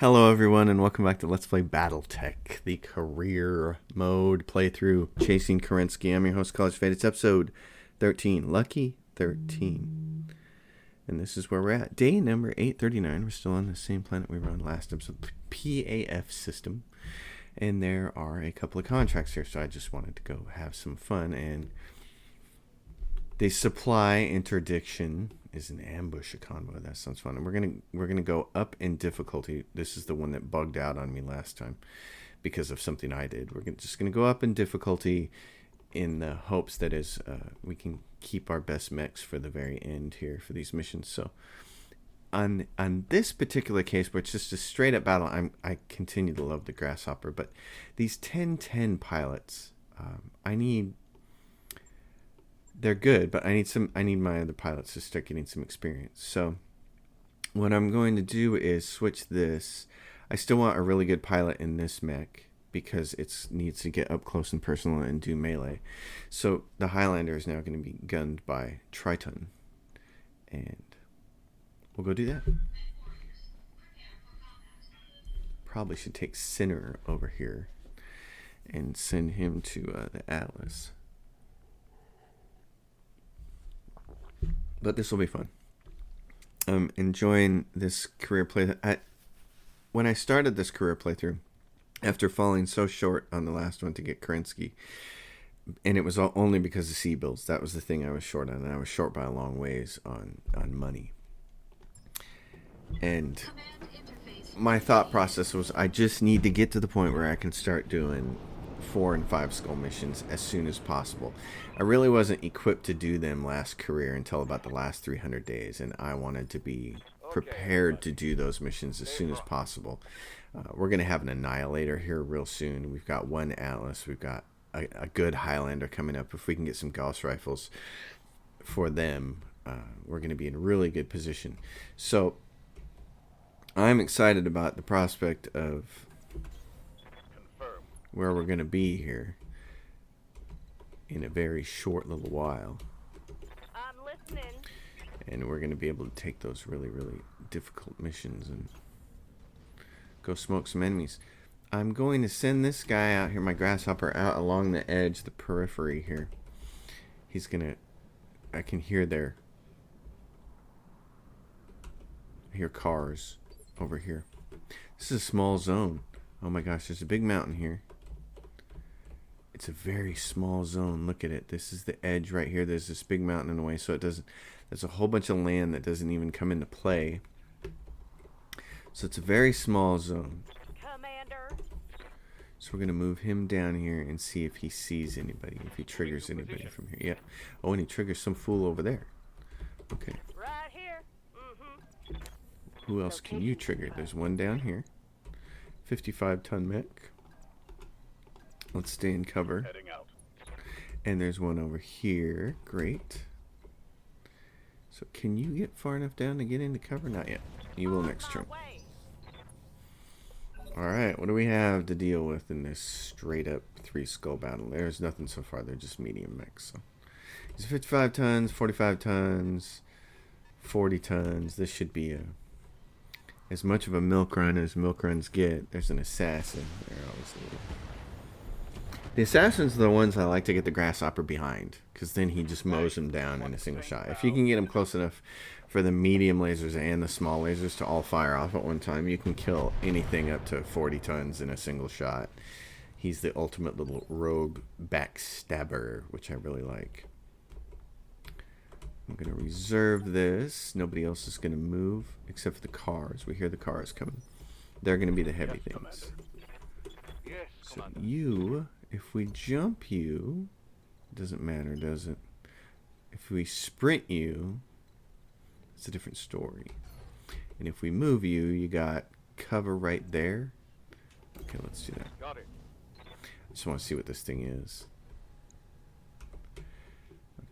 Hello everyone and welcome back to Let's Play Battletech, the career mode playthrough chasing Kerensky. I'm your host, College Fade. It's episode 13, Lucky 13. And this is where we're at. Day number 839. We're still on the same planet we were on last episode, PAF system. And there are a couple of contracts here, so I just wanted to go have some fun. And the supply interdiction is an ambush, a convoy. That sounds fun. And we're gonna go up in difficulty. This is the one that bugged out on me last time because of something I did. We're just gonna go up in difficulty in the hopes that we can keep our best mechs for the very end here for these missions. So on this particular case, where it's just a straight up battle, I continue to love the Grasshopper, but these 10-10 pilots, they're good, but I need my other pilots to start getting some experience. So what I'm going to do is switch this. I still want a really good pilot in this mech because it needs to get up close and personal and do melee. So the Highlander is now going to be gunned by Triton, and we'll go do that. Probably should take Sinner over here and send him to the Atlas. But this will be fun. I'm enjoying this career play. When I started this career playthrough, after falling so short on the last one to get Kerensky, and it was only because of sea builds. That was the thing I was short on, and I was short by a long ways on money. And my thought process was, I just need to get to the point where I can start doing 4 and 5 skull missions as soon as possible. I really wasn't equipped to do them last career until about the last 300 days, and I wanted to be prepared to do those missions as soon as possible. We're going to have an Annihilator here real soon. We've got one Atlas. We've got a good Highlander coming up. If we can get some Gauss rifles for them, we're going to be in a really good position. So I'm excited about the prospect of where we're going to be here in a very short little while. I'm listening. And we're going to be able to take those really, really difficult missions and go smoke some enemies. I'm going to send this guy out here, my Grasshopper, out along the edge, the periphery here. He's going to... I can hear I hear cars over here. This is a small zone. Oh my gosh, there's a big mountain here. It's a very small zone. Look at it. This is the edge right here. There's this big mountain in the way, so it doesn't... There's a whole bunch of land that doesn't even come into play. So it's a very small zone. Commander. So we're going to move him down here and see if he sees anybody, if he triggers anybody from here. Yeah. Oh, and he triggers some fool over there. Okay. Right here. Mm-hmm. Who else can you trigger? There's one down here. 55-ton mech. Let's stay in cover. And there's one over here. Great. So can you get far enough down to get into cover? Not yet. You will next turn. Alright, what do we have to deal with in this straight up 3 skull battle? There's nothing so far. They're just medium mechs. So these are 55 tons, 45 tons, 40 tons. This should be as much of a milk run as milk runs get. There's an assassin. The assassins are the ones I like to get the Grasshopper behind, because then he just mows them down in a single shot. If you can get him close enough for the medium lasers and the small lasers to all fire off at one time, you can kill anything up to 40 tons in a single shot. He's the ultimate little rogue backstabber, which I really like. I'm going to reserve this. Nobody else is going to move except for the cars. We hear the cars coming. They're going to be the heavy things. So you... If we jump you, it doesn't matter, does it? If we sprint you, it's a different story. And if we move you, you got cover right there. Okay, let's do that. Got it. I just want to see what this thing is.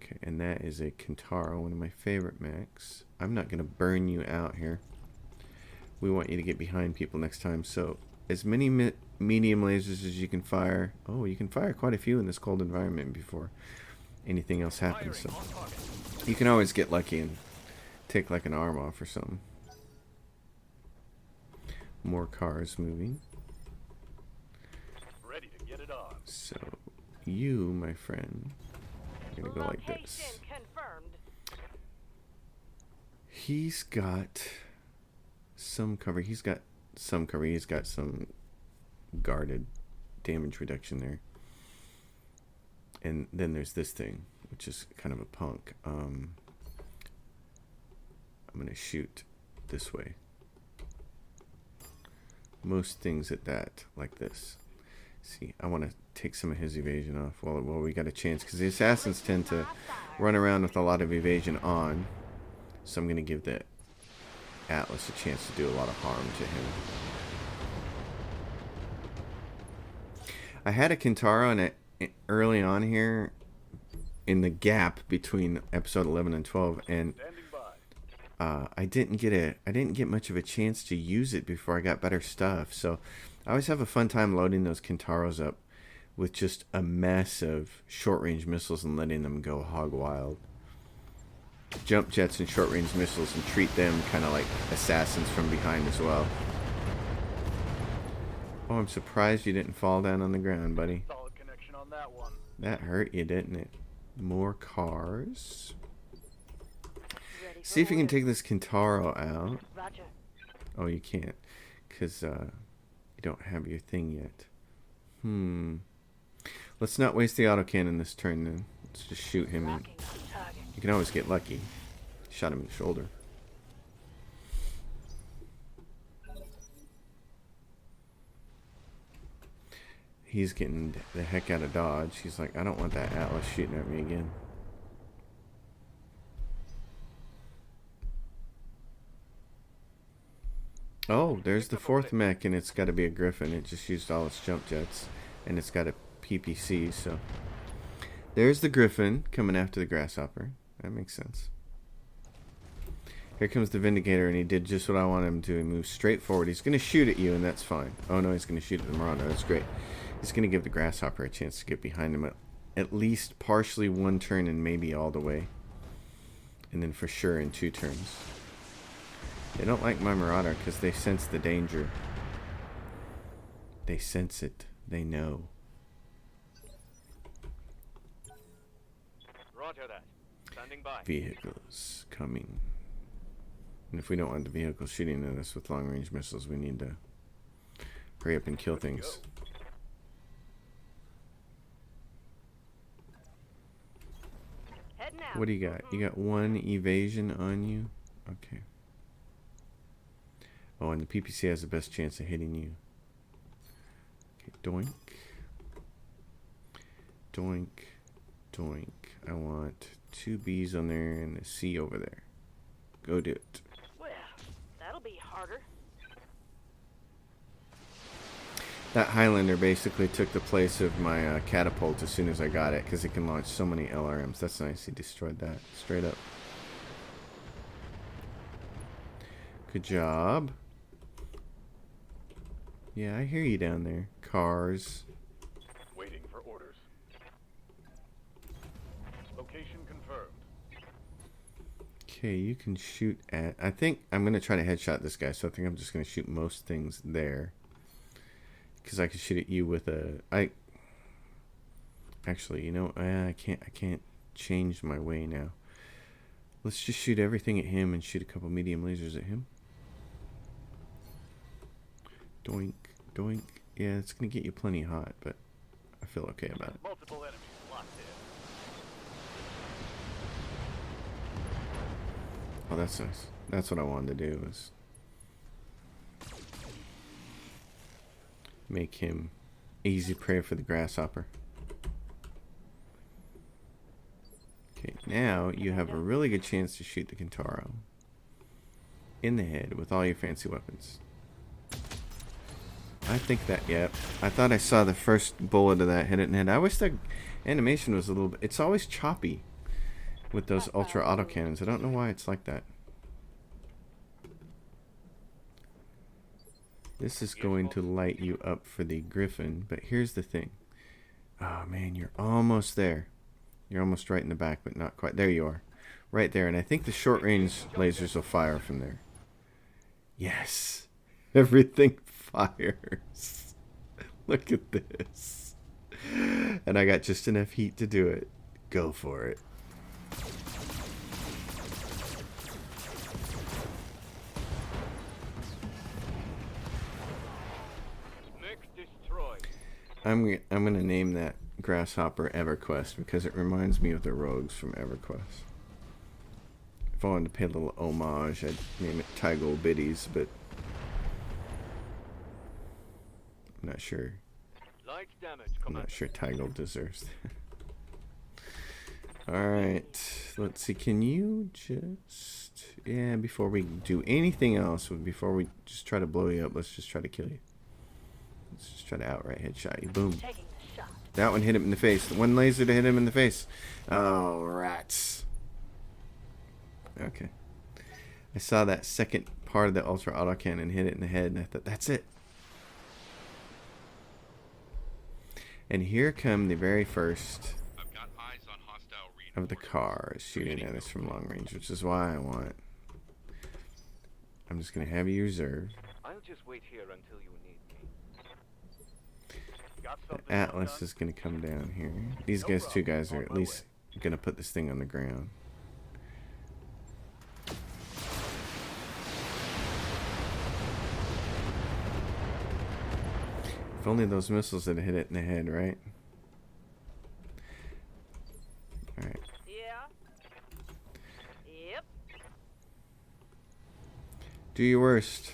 Okay, and that is a Kintaro, one of my favorite mechs. I'm not going to burn you out here. We want you to get behind people next time, so as many medium lasers as you can fire. Oh, you can fire quite a few in this cold environment before anything else happens. So you can always get lucky and take like an arm off or something. More cars moving. Ready to get it on. So, you, my friend, are going to go like Location this. confirmed. He's got some cover. He's got some cover. He's got some guarded damage reduction there. And then there's this thing, which is kind of a punk. I'm going to shoot this way. Most things at that, like this. See, I want to take some of his evasion off while we got a chance, because the assassins tend to run around with a lot of evasion on. So I'm going to give the Atlas a chance to do a lot of harm to him. I had a Kintaro in it early on here in the gap between episode 11 and 12, and I didn't get much of a chance to use it before I got better stuff. So I always have a fun time loading those Kintaros up with just a mess of short-range missiles and letting them go hog wild. Jump jets and short-range missiles, and treat them kind of like assassins from behind as well. Oh, I'm surprised you didn't fall down on the ground, buddy. Solid connection on that one. That hurt you, didn't it? More cars. Ready for See if you can orders. take this Kintaro out. Roger. Oh, you can't, because you don't have your thing yet. Let's not waste the autocannon this turn then. Let's just shoot him. And Locking on target. you can always get lucky. Shot him in the shoulder. He's getting the heck out of dodge. He's like, I don't want that Atlas shooting at me again. Oh, there's the fourth mech, and it's got to be a Griffin. It just used all its jump jets, and it's got a PPC, so... There's the Griffin coming after the Grasshopper. That makes sense. Here comes the Vindicator, and he did just what I wanted him to. He moved straight forward. He's going to shoot at you, and that's fine. Oh, no, he's going to shoot at the Marauder. That's great. He's going to give the Grasshopper a chance to get behind him at least partially one turn and maybe all the way. And then for sure in 2 turns. They don't like my Marauder because they sense the danger. They sense it. They know. Roger that. Standing by. Vehicles coming. And if we don't want the vehicles shooting at us with long-range missiles, we need to hurry up and kill things. Heading out. What do you got? You got 1 evasion on you? Okay. Oh, and the PPC has the best chance of hitting you. Okay, doink. Doink. Doink. I want 2 Bs on there and a C over there. Go do it. Well, that'll be harder. That Highlander basically took the place of my catapult as soon as I got it, because it can launch so many LRMs. That's nice. He destroyed that straight up. Good job. Yeah, I hear you down there. Cars. Waiting for orders. Location confirmed. Okay, you can shoot at... I think I'm going to try to headshot this guy, so I think I'm just going to shoot most things there. Because I can shoot at you with a... Actually, you know, I can't change my way now. Let's just shoot everything at him and shoot a couple medium lasers at him. Doink, doink. Yeah, it's going to get you plenty hot, but I feel okay about it. Multiple enemies locked in. Oh, that's nice. That's what I wanted to do, is make him easy prey for the Grasshopper. Okay, now you have a really good chance to shoot the Kintaro in the head with all your fancy weapons. I think that, yep. I thought I saw the first bullet of that hit it in the head. I wish the animation was a little bit... It's always choppy with those ultra autocannons. I don't know why it's like that. This is going to light you up for the Griffin, but here's the thing. Oh man, you're almost there. You're almost right in the back, but not quite. There you are. Right there, and I think the short range lasers will fire from there. Yes! Everything fires. Look at this. And I got just enough heat to do it. Go for it. Mech destroyed. I'm gonna name that Grasshopper EverQuest because it reminds me of the rogues from EverQuest. If I wanted to pay a little homage, I'd name it Tygo Biddies, but I'm not sure. Light damage, I'm not Commander. sure Tygo deserves that. Alright, let's see. Can you just... Yeah, before we do anything else, before we just try to blow you up, let's just try to kill you. Let's just try to outright headshot you. Boom. Taking the shot. That one hit him in the face. The one laser to hit him in the face. Oh, rats. Okay. I saw that second part of the ultra autocannon hit it in the head, and I thought, that's it. And here come the very first I've got eyes on hostile of the cars shooting at us from long range, which is why I want... I'm just going to have you reserved. I'll just wait here until you need me. Got The something Atlas undone? is going to come down here. These two guys are at least going to put this thing on the ground. If only those missiles had hit it in the head, right? Alright. Yeah. Yep. Do your worst.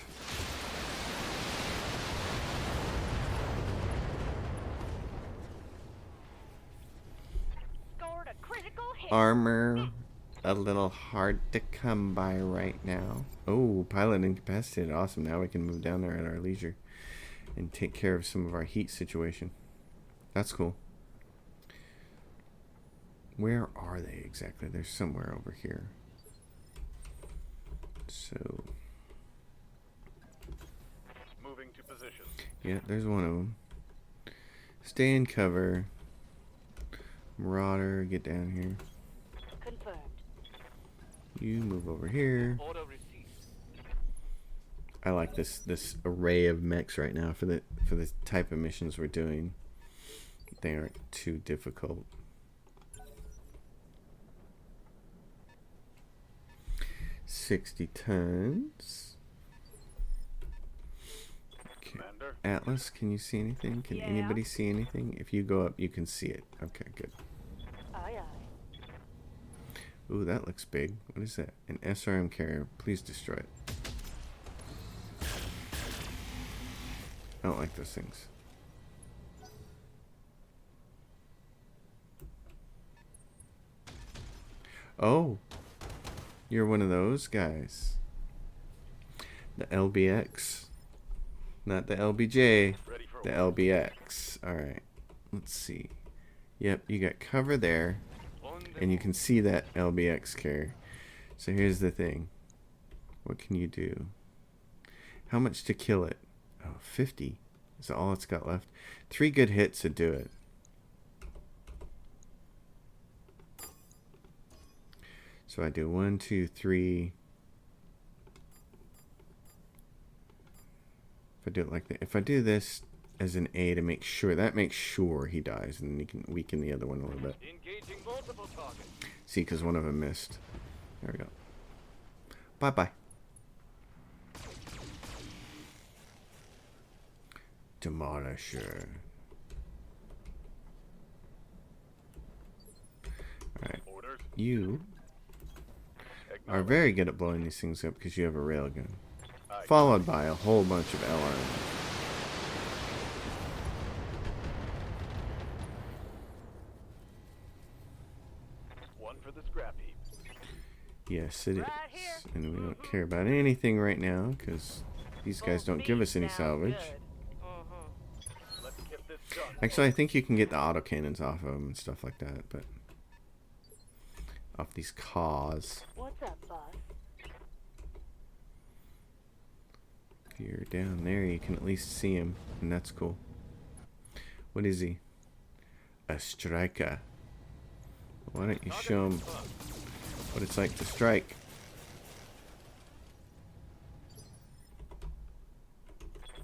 Scored a critical hit. Armor a little hard to come by right now. Oh, pilot incapacitated. Awesome. Now we can move down there at our leisure and take care of some of our heat situation. That's cool. Where are they exactly? They're somewhere over here. So, Moving to position. yeah, there's one of them. Stay in cover. Marauder, get down here. Confirmed. You move over here. Order received. I like this array of mechs right now for the type of missions we're doing. They aren't too difficult. $60 tons. Okay. Commander. Atlas, can you see anything? Can Yeah. anybody see anything? If you go up, you can see it. Okay, good. Aye, aye. Ooh, that looks big. What is that? An SRM carrier. Please destroy it. I don't like those things. Oh, you're one of those guys. The LBX. Not the LBJ. Ready for The orders. LBX. Alright. Let's see. Yep, you got cover there. On the And you can move. see that LBX carrier. So here's the thing. What can you do? How much to kill it? Oh, 50 is all it's got left. 3 good hits would do it. So I do 1, 2, 3. If I do it like that, if I do this as an A to make sure, that makes sure he dies, and then you can weaken the other one a little bit. Engaging multiple targets. See, because one of them missed. There we go. Bye bye. Demolisher. Alright. Orders. You are Acknowledged. very good at blowing these things up because you have a railgun. Aye. Followed by a whole bunch of LRM. One for the scrap heap. Yes, it is. Right here. And we don't care about anything right now because these guys don't give us any salvage. Let's get this done. Actually, I think you can get the autocannons off of them and stuff like that, but off these cars. What's up, boss? If you're down there, you can at least see him, and that's cool. What is he? A striker. Why don't you show him what it's like to strike?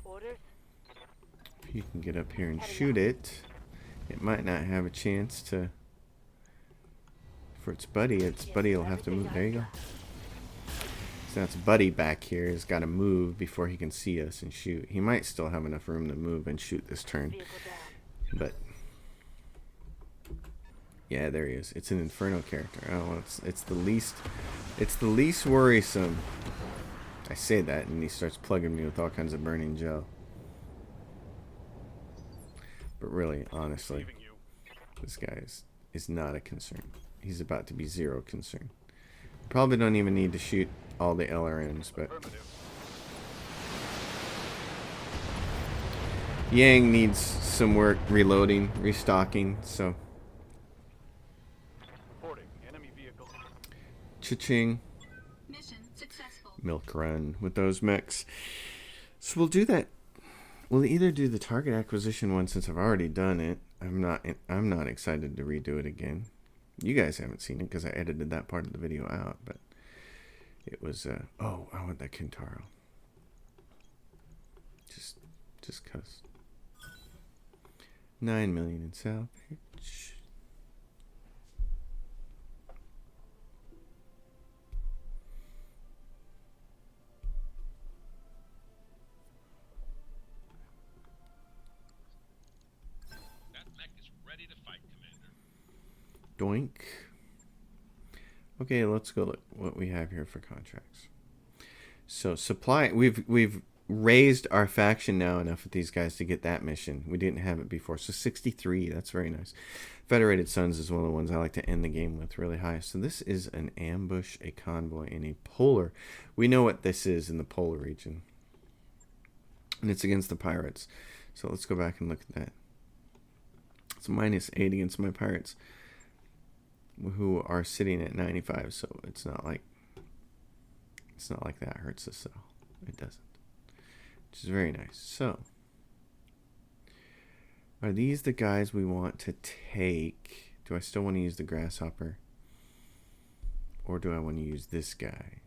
Orders? If you can get up here and shoot it, it might not have a chance to. For its buddy will have to move. There you go. So that's Buddy back here has got to move before he can see us and shoot. He might still have enough room to move and shoot this turn. But yeah, there he is. It's an Inferno character. Oh, well, it's the least worrisome. I say that and he starts plugging me with all kinds of burning gel. But really, honestly, this guy is not a concern. He's about to be zero concern. Probably don't even need to shoot all the LRMs, but Yang needs some work reloading, restocking, so cha-ching. Mission successful. Milk run with those mechs. So we'll do that. We'll either do the target acquisition one since I've already done it. I'm not excited to redo it again. You guys haven't seen it because I edited that part of the video out, but it was oh, I want that Kintaro. Just cuz. 9 million in salvage. Doink. Okay, let's go look what we have here for contracts. So supply, we've raised our faction now enough with these guys to get that mission. We didn't have it before. So 63, that's very nice. Federated Suns is one of the ones I like to end the game with really high. So this is an ambush, a convoy, and a polar. We know what this is in the polar region. And it's against the pirates. So let's go back and look at that. It's -8 against my pirates, who are sitting at 95, so it's not like that hurts us though. It doesn't. Which is very nice. So are these the guys we want to take? Do I still want to use the grasshopper? Or do I want to use this guy?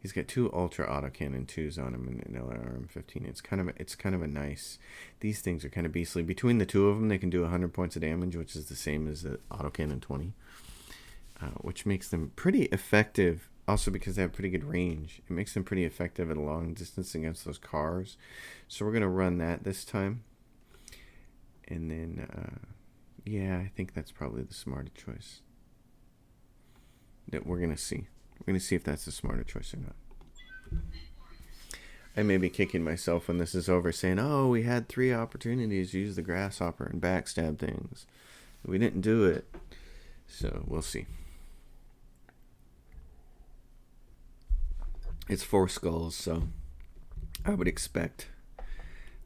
He's got 2 ultra autocannon 2s on him and an LRM-15. It's kind of a nice. These things are kind of beastly. Between the two of them, they can do 100 points of damage, which is the same as the autocannon 20, which makes them pretty effective. Also, because they have pretty good range, it makes them pretty effective at a long distance against those cars. So we're gonna run that this time, and then yeah, I think that's probably the smarter choice. That we're gonna see. We're going to see if that's the smarter choice or not. I may be kicking myself when this is over saying, oh, we had 3 opportunities to use the grasshopper and backstab things. We didn't do it. So we'll see. It's 4 skulls, so I would expect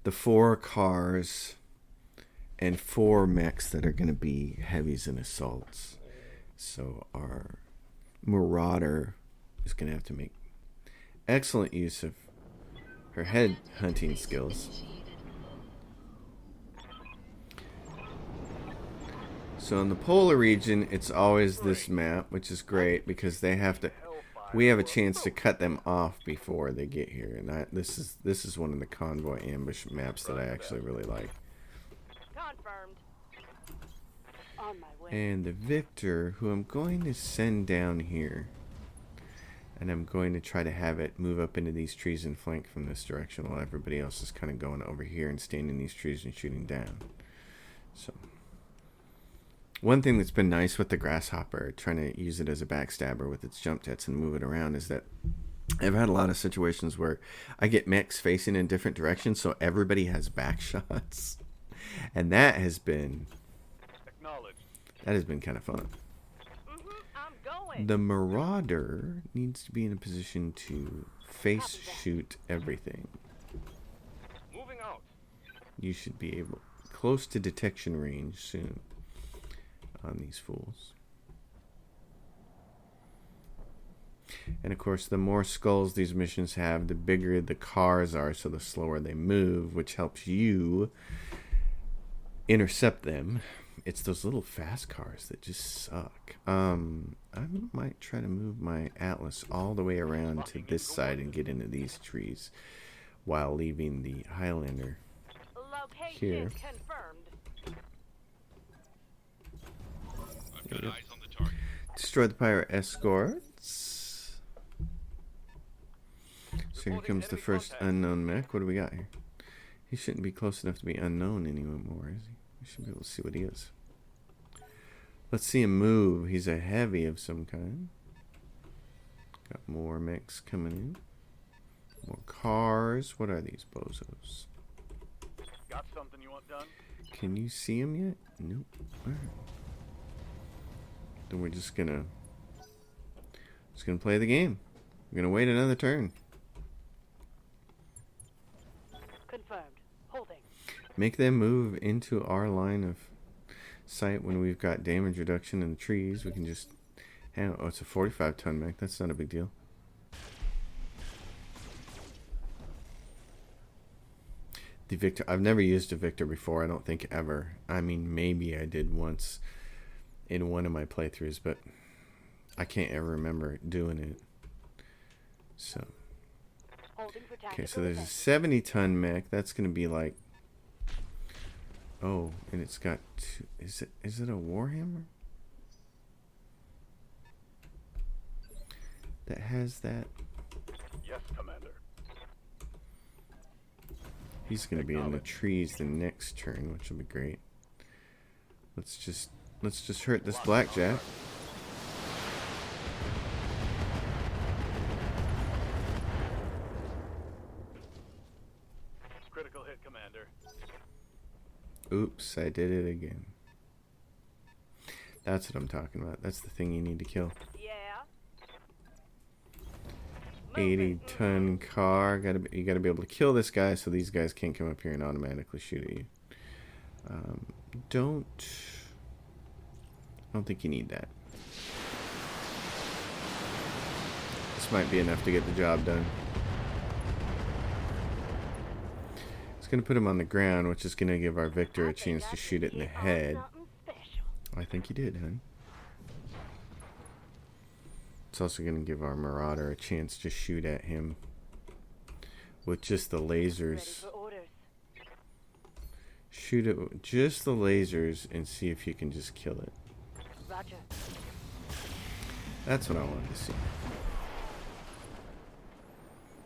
the 4 cars and 4 mechs that are going to be heavies and assaults. So our Marauder is going to have to make excellent use of her head hunting skills. So in the polar region, it's always this map, which is great because we have a chance to cut them off before they get here, and this is one of the convoy ambush maps that I actually really like. Confirmed. On my way. And the Victor, who I'm going to send down here, and I'm going to try to have it move up into these trees and flank from this direction while everybody else is kind of going over here and staying in these trees and shooting down. So one thing that's been nice with the grasshopper, trying to use it as a backstabber with its jump jets and move it around, is that I've had a lot of situations where I get mechs facing in different directions, so everybody has back shots, and that has been kind of fun. I'm going. The Marauder needs to be in a position to face shoot everything. Moving out. You should be able close to detection range soon on these fools. And of course, the more skulls these missions have, the bigger the cars are, so the slower they move, which helps you intercept them. It's those little fast cars that just suck. I might try to move my Atlas all the way around to this side and get into these trees while leaving the Highlander Location here. confirmed. I've got eyes on the target. Destroy the pirate escorts. So here comes the first unknown mech. What do we got here? He shouldn't be close enough to be unknown anymore, is he? We should be able to see what he is. Let's see him move. He's a heavy of some kind. Got more mechs coming in. More cars. What are these bozos? Got something you want done? Can you see him yet? Nope. Alright. Then we're just gonna play the game. We're gonna wait another turn. Confirmed. Holding. Make them move into our line of sight when we've got damage reduction in the trees. We can just handle. Oh, it's a 45-ton mech. That's not a big deal. The Victor. I've never used a Victor before. I don't think ever. I mean, maybe I did once in one of my playthroughs, but I can't ever remember doing it. So, Holding for okay, tactical so there's a event. 70-ton mech. That's going to be like, oh, and it's got two, is it a Warhammer? That has that. Yes, Commander. He's going to be in the trees the next turn, which will be great. Let's just hurt this blackjack. Critical hit, Commander. Oops, I did it again. That's what I'm talking about. That's the thing you need to kill. Yeah. 80-ton car. You gotta be able to kill this guy so these guys can't come up here and automatically shoot at you. I don't think you need that. This might be enough to get the job done. It's gonna put him on the ground, which is gonna give our Victor a chance to shoot it in the head. I think he did, hun. It's also going to give our Marauder a chance to shoot at him with just the lasers. Shoot it with just the lasers and see if you can just kill it. Roger. That's what I wanted to see.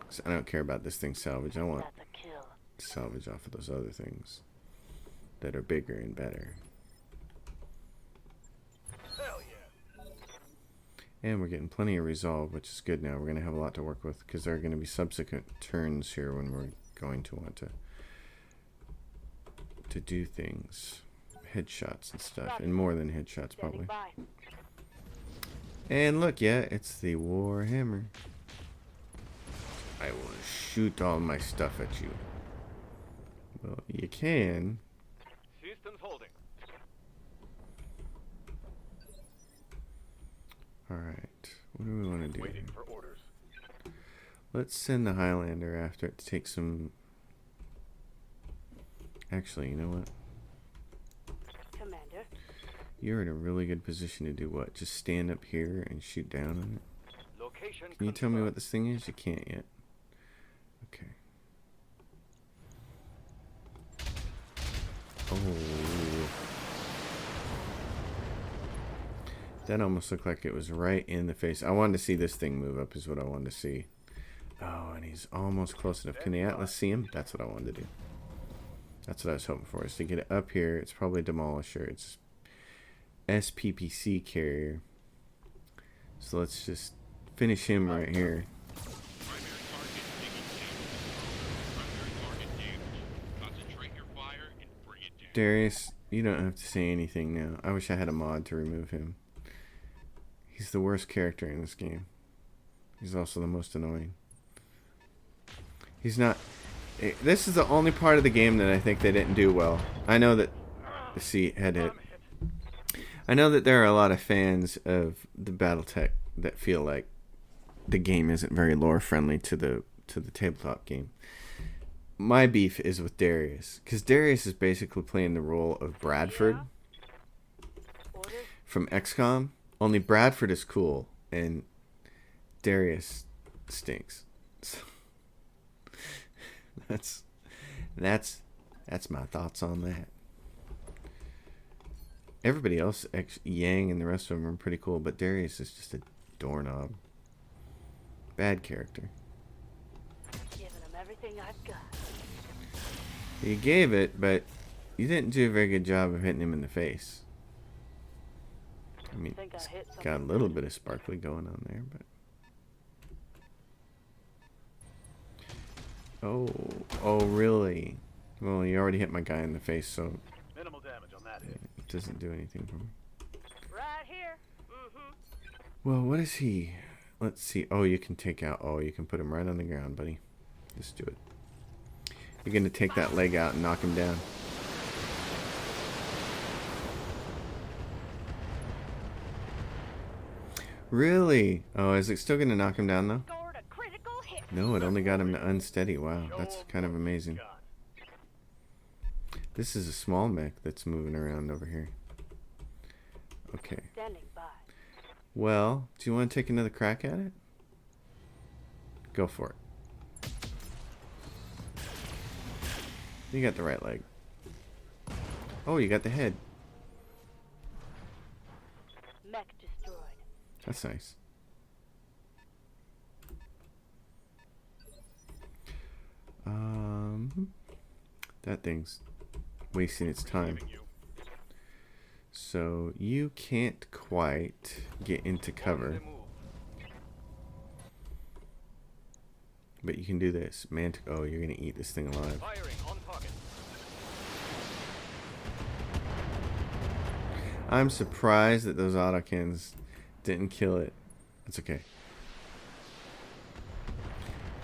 'Cause I don't care about this thing salvage. I want That's a kill. salvage off of those other things that are bigger and better. Hell yeah. And we're getting plenty of resolve, which is good now. We're going to have a lot to work with because there are going to be subsequent turns here when we're going to want to do things. Headshots and stuff. And more than headshots, Standing probably. by. And look, yeah, it's the Warhammer. I will shoot all my stuff at you. Well, you can. Systems holding. Alright. What do we want to do? Waiting for orders. Let's send the Highlander after it to take some... Actually, you know what? Commander. You're in a really good position to do what? Just stand up here and shoot down on it? Location Can you tell me what this thing is? You can't yet. Okay. Oh. That almost looked like it was right in the face. I wanted to see this thing move up is what I wanted to see. Oh, and he's almost close enough. Can the Atlas see him? That's what I wanted to do. That's what I was hoping for, is to get it up here. It's probably a Demolisher. It's SPPC carrier. So let's just finish him right here. Primary target taking damage. Primary target damaged. Concentrate your fire and bring it down. Darius, you don't have to say anything now. I wish I had a mod to remove him. He's the worst character in this game. He's also the most annoying. He's not... This is the only part of the game that I think they didn't do well. I know that... See, head hit. I know that there are a lot of fans of the Battletech that feel like the game isn't very lore friendly to the tabletop game. My beef is with Darius, because Darius is basically playing the role of Bradford Orders. from XCOM. Only Bradford is cool and Darius stinks. So, That's my thoughts on that. Everybody else, Yang and the rest of them are pretty cool, but Darius is just a doorknob. Bad character. Giving them everything I've got. You gave it, but you didn't do a very good job of hitting him in the face. I mean, Think I it's hit got a something little good. bit of sparkly going on there, but... Oh, really? Well, you already hit my guy in the face, so Minimal damage on that hit. it doesn't do anything for me. Right here. Mm-hmm. Well, what is he? Let's see. Oh, you can take out... Oh, you can put him right on the ground, buddy. Just do it. You're going to take that leg out and knock him down. Really? Oh, is it still going to knock him down, though? Scored a critical hit. No, it only got him to unsteady. Wow, that's kind of amazing. This is a small mech that's moving around over here. Okay. Standing by. Well, do you want to take another crack at it? Go for it. You got the right leg. Oh, you got the head. Mech destroyed. That's nice. That thing's wasting its time. So you can't quite get into cover, but you can do this. Oh, you're gonna eat this thing alive. Firing on target. I'm surprised that those autocans didn't kill it. That's okay.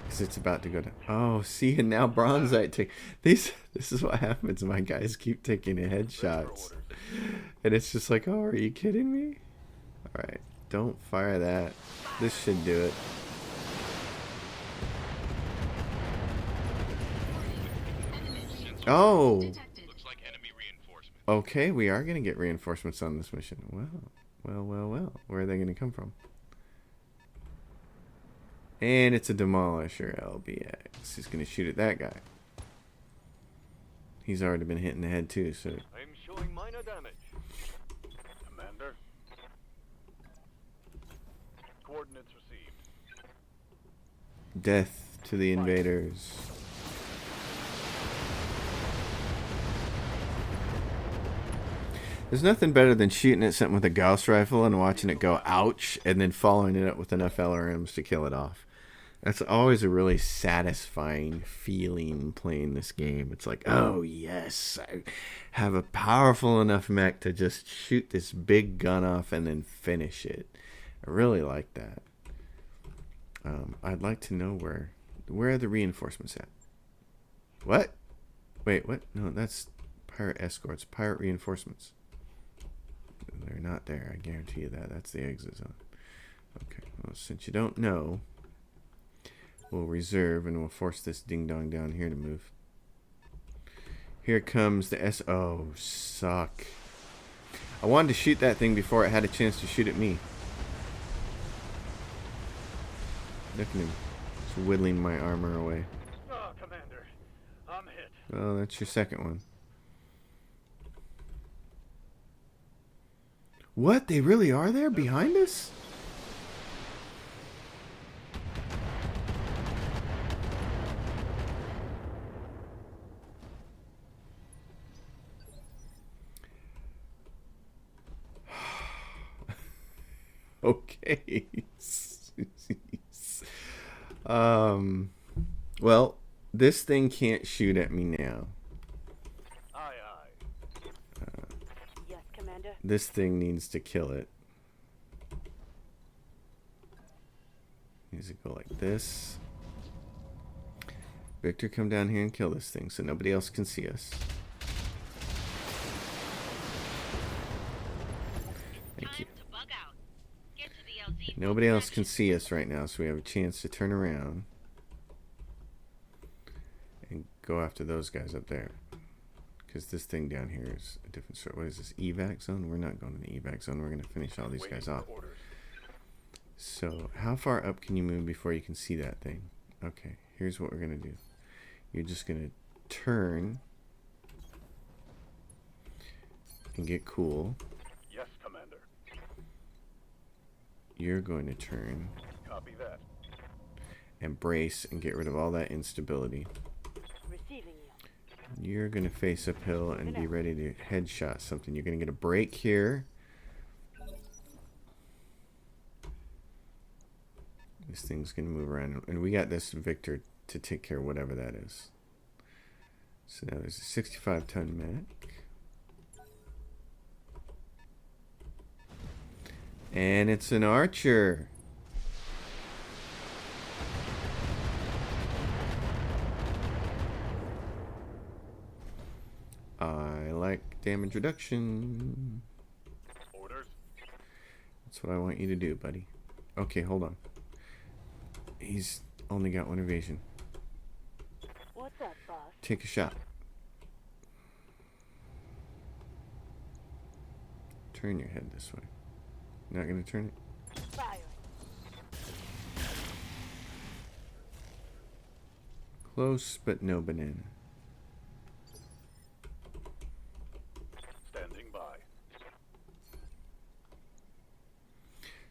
Because it's about to go down. Oh, see, and now Bronzite take these. This is what happens. My guys keep taking headshots, and it's just like, oh, are you kidding me? All right, don't fire that. This should do it. Oh. Looks like enemy reinforcement. Okay, we are going to get reinforcements on this mission. Well. Where are they going to come from? And it's a demolisher, LBX. He's going to shoot at that guy. He's already been hit in the head too, so... I'm showing minor damage. Commander. Coordinates received. Death to the invaders. There's nothing better than shooting at something with a Gauss rifle and watching it go ouch, and then following it up with enough LRMs to kill it off. That's always a really satisfying feeling playing this game. It's like, oh yes, I have a powerful enough mech to just shoot this big gun off and then finish it. I really like that. I'd like to know where are the reinforcements at? What? Wait, what? No, that's pirate escorts, pirate reinforcements. They're not there, I guarantee you that. That's the exit zone. Okay, well, since you don't know, we'll reserve and we'll force this ding-dong down here to move. Here comes the Oh, suck. I wanted to shoot that thing before it had a chance to shoot at me. Look at him. It's whittling my armor away. Oh, Commander. I'm hit. Oh, that's your second one. What? They really are there behind us? Okay. Well, this thing can't shoot at me now. Aye, aye. Yes, Commander. This thing needs to kill it. Needs to go like this. Victor, come down here and kill this thing so nobody else can see us. Thank you. Nobody else can see us right now, so we have a chance to turn around and go after those guys up there. Because this thing down here is a different sort. What is this? Evac zone? We're not going to the evac zone. We're going to finish all these guys off. So, how far up can you move before you can see that thing? Okay, here's what we're going to do. You're just going to turn and get cool. Yes, Commander. You're going to turn Copy that. and brace and get rid of all that instability. Receiving you. You're going to face uphill and be ready to headshot something. You're going to get a break here. This thing's going to move around. And we got this Victor to take care of whatever that is. So now there's a 65-ton mech. And it's an archer. I like damage reduction. Orders. That's what I want you to do, buddy. Okay, hold on. He's only got one evasion. What's up, boss? Take a shot. Turn your head this way. Not gonna turn it? Firing. Close, but no banana. Standing by.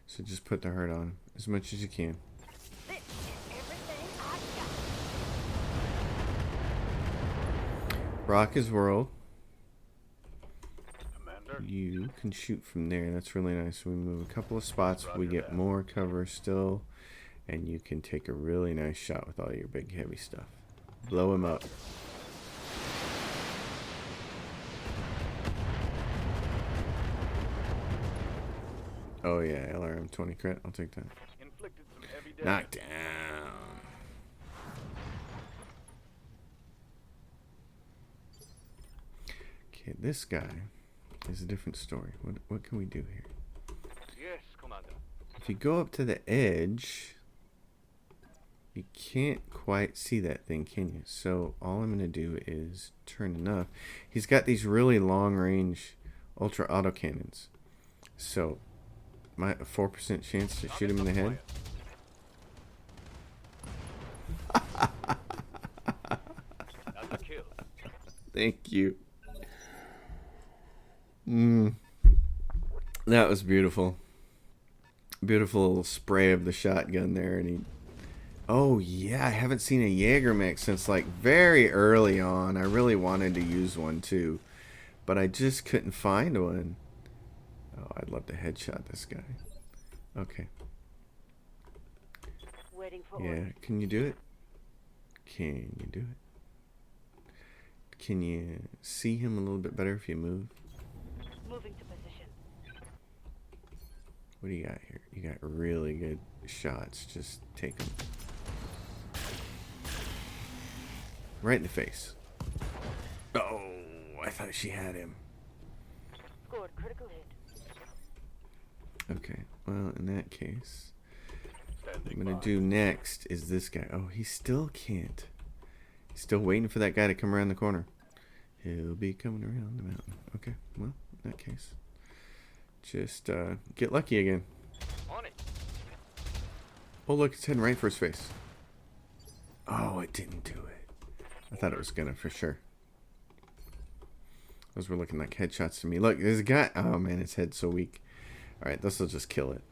So just put the hurt on him as much as you can. This is everything I got. Rock his world. Commander. You can shoot from there. That's really nice. We move a couple of spots. We Roger get that. more cover still. And you can take a really nice shot with all your big heavy stuff. Blow him up. Oh yeah, LRM 20 crit. I'll take that. Inflicted some heavy damage. Knockdown. Okay, this guy is a different story. What can we do here? Yes, Commander. If you go up to the edge, you can't quite see that thing, can you? So all I'm going to do is turn enough. He's got these really long range ultra autocannons. So my 4% chance to shoot him in the head. That's a kill. Thank you. That was beautiful. Beautiful little spray of the shotgun there, and he. Oh yeah, I haven't seen a Jaeger mech since like very early on. I really wanted to use one too, but I just couldn't find one. Oh, I'd love to headshot this guy. Okay. Waiting for Yeah, orders. can you do it? Can you do it? Can you see him a little bit better if you move? Moving to position. What do you got here? You got really good shots. Just take them. Right in the face. Oh, I thought she had him. Scored critical hit. Okay, well, in that case, what Standing I'm going by. to do next is this guy. Oh, he still can't. He's still waiting for that guy to come around the corner. He'll be coming around the mountain. Okay, well, in that case, just get lucky again. On it. Oh, look, it's heading right for his face. Oh, it didn't do it. I thought it was gonna for sure. Those were looking like headshots to me. Look, there's a guy. Oh man, his head's so weak. All right, this will just kill it.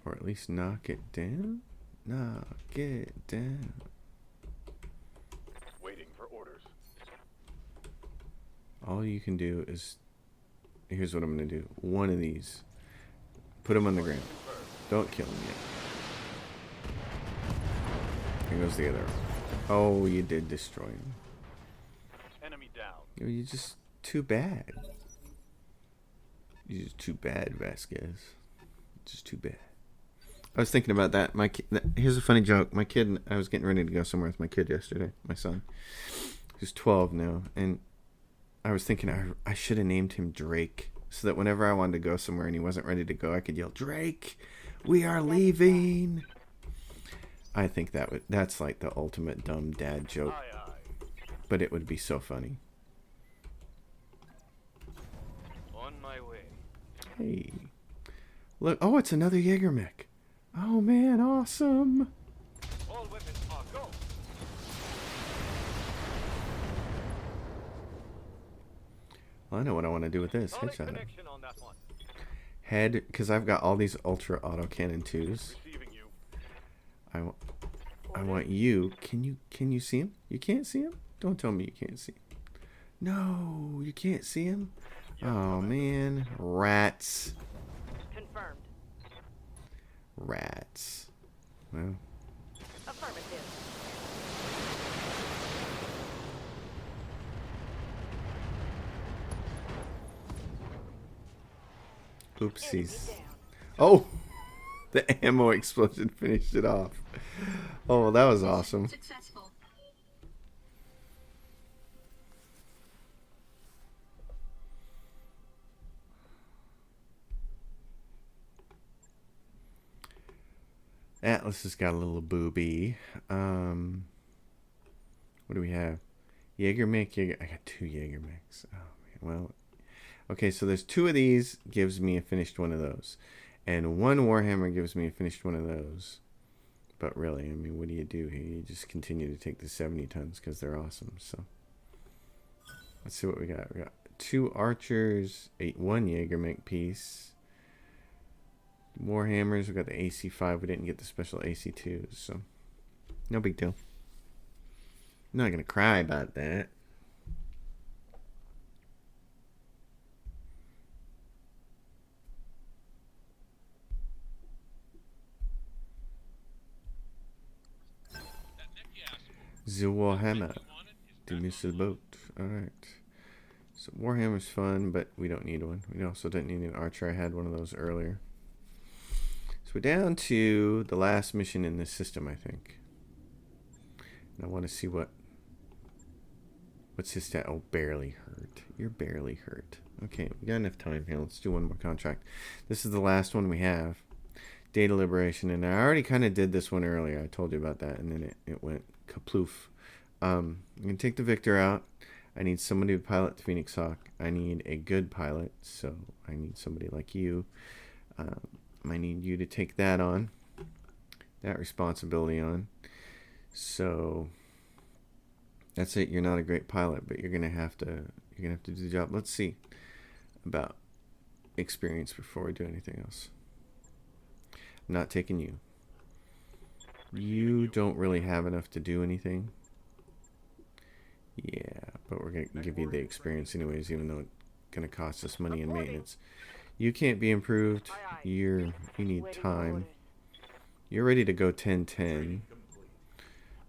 Or at least knock it down. Knock it down. Waiting for orders. All you can do is. Here's what I'm gonna do. One of these. Put him on the ground. Don't kill him yet. Here goes the other. Oh, you did destroy him. Enemy down. You're just too bad. You're just too bad, Vasquez. Just too bad. I was thinking about that. Here's a funny joke. My kid, I was getting ready to go somewhere with my kid yesterday. My son, who's 12 now, and I was thinking I should have named him Drake, so that whenever I wanted to go somewhere and he wasn't ready to go, I could yell, "Drake, we are leaving." I think that's like the ultimate dumb dad joke, Aye, aye. but it would be so funny. On my way. Hey, Look, oh, it's another Jaeger mech. Oh man, awesome. All weapons are go. Well, I know what I want to do with this. Solid Headshot him. connection on that one. Head, because I've got all these ultra autocannon 2s. Receiving you. I want you. Can you see him? You can't see him? Don't tell me you can't see him. No, you can't see him? Oh man, rats. Confirmed. Rats. Well, Affirmative. oopsies. Enemy down. Oh, the ammo explosion finished it off. Oh, that was awesome. Successful. Atlas has got a little booby. What do we have? Jaeger mech. I got 2 Jaeger mechs. Oh man. Well, okay. So there's 2 of these. Gives me a finished one of those, and 1 Warhammer gives me a finished one of those. But really, I mean, what do you do here? You just continue to take the 70 tons because they're awesome. So let's see what we got. We got 2 archers, 1 Jaeger mech piece. Warhammers. We got the AC5. We didn't get the special AC2s, so no big deal. I'm not gonna cry about that. That neck you asked for. The Warhammer. You want it? Is The that missile boat. Alright. So Warhammer's fun, but we don't need one. We also didn't need an archer. I had one of those earlier. So we're down to the last mission in this system, I think. And I want to see what's his stat. Oh, barely hurt. You're barely hurt. Okay, we got enough time here. Let's do one more contract. This is the last one we have. Data liberation, and I already kind of did this one earlier. I told you about that, and then it went kaploof. I'm gonna take the Victor out. I need somebody to pilot the Phoenix Hawk. I need a good pilot, so I need somebody like you. I need you to take that on, that responsibility on. So that's it. You're not a great pilot, but you're gonna have to do the job. Let's see about experience before we do anything else. I'm not taking you. You don't really have enough to do anything. Yeah, but we're gonna give you the experience anyways, even though it's gonna cost us money in maintenance. You can't be improved. You need Waiting for time. orders. You're ready to go 10-10,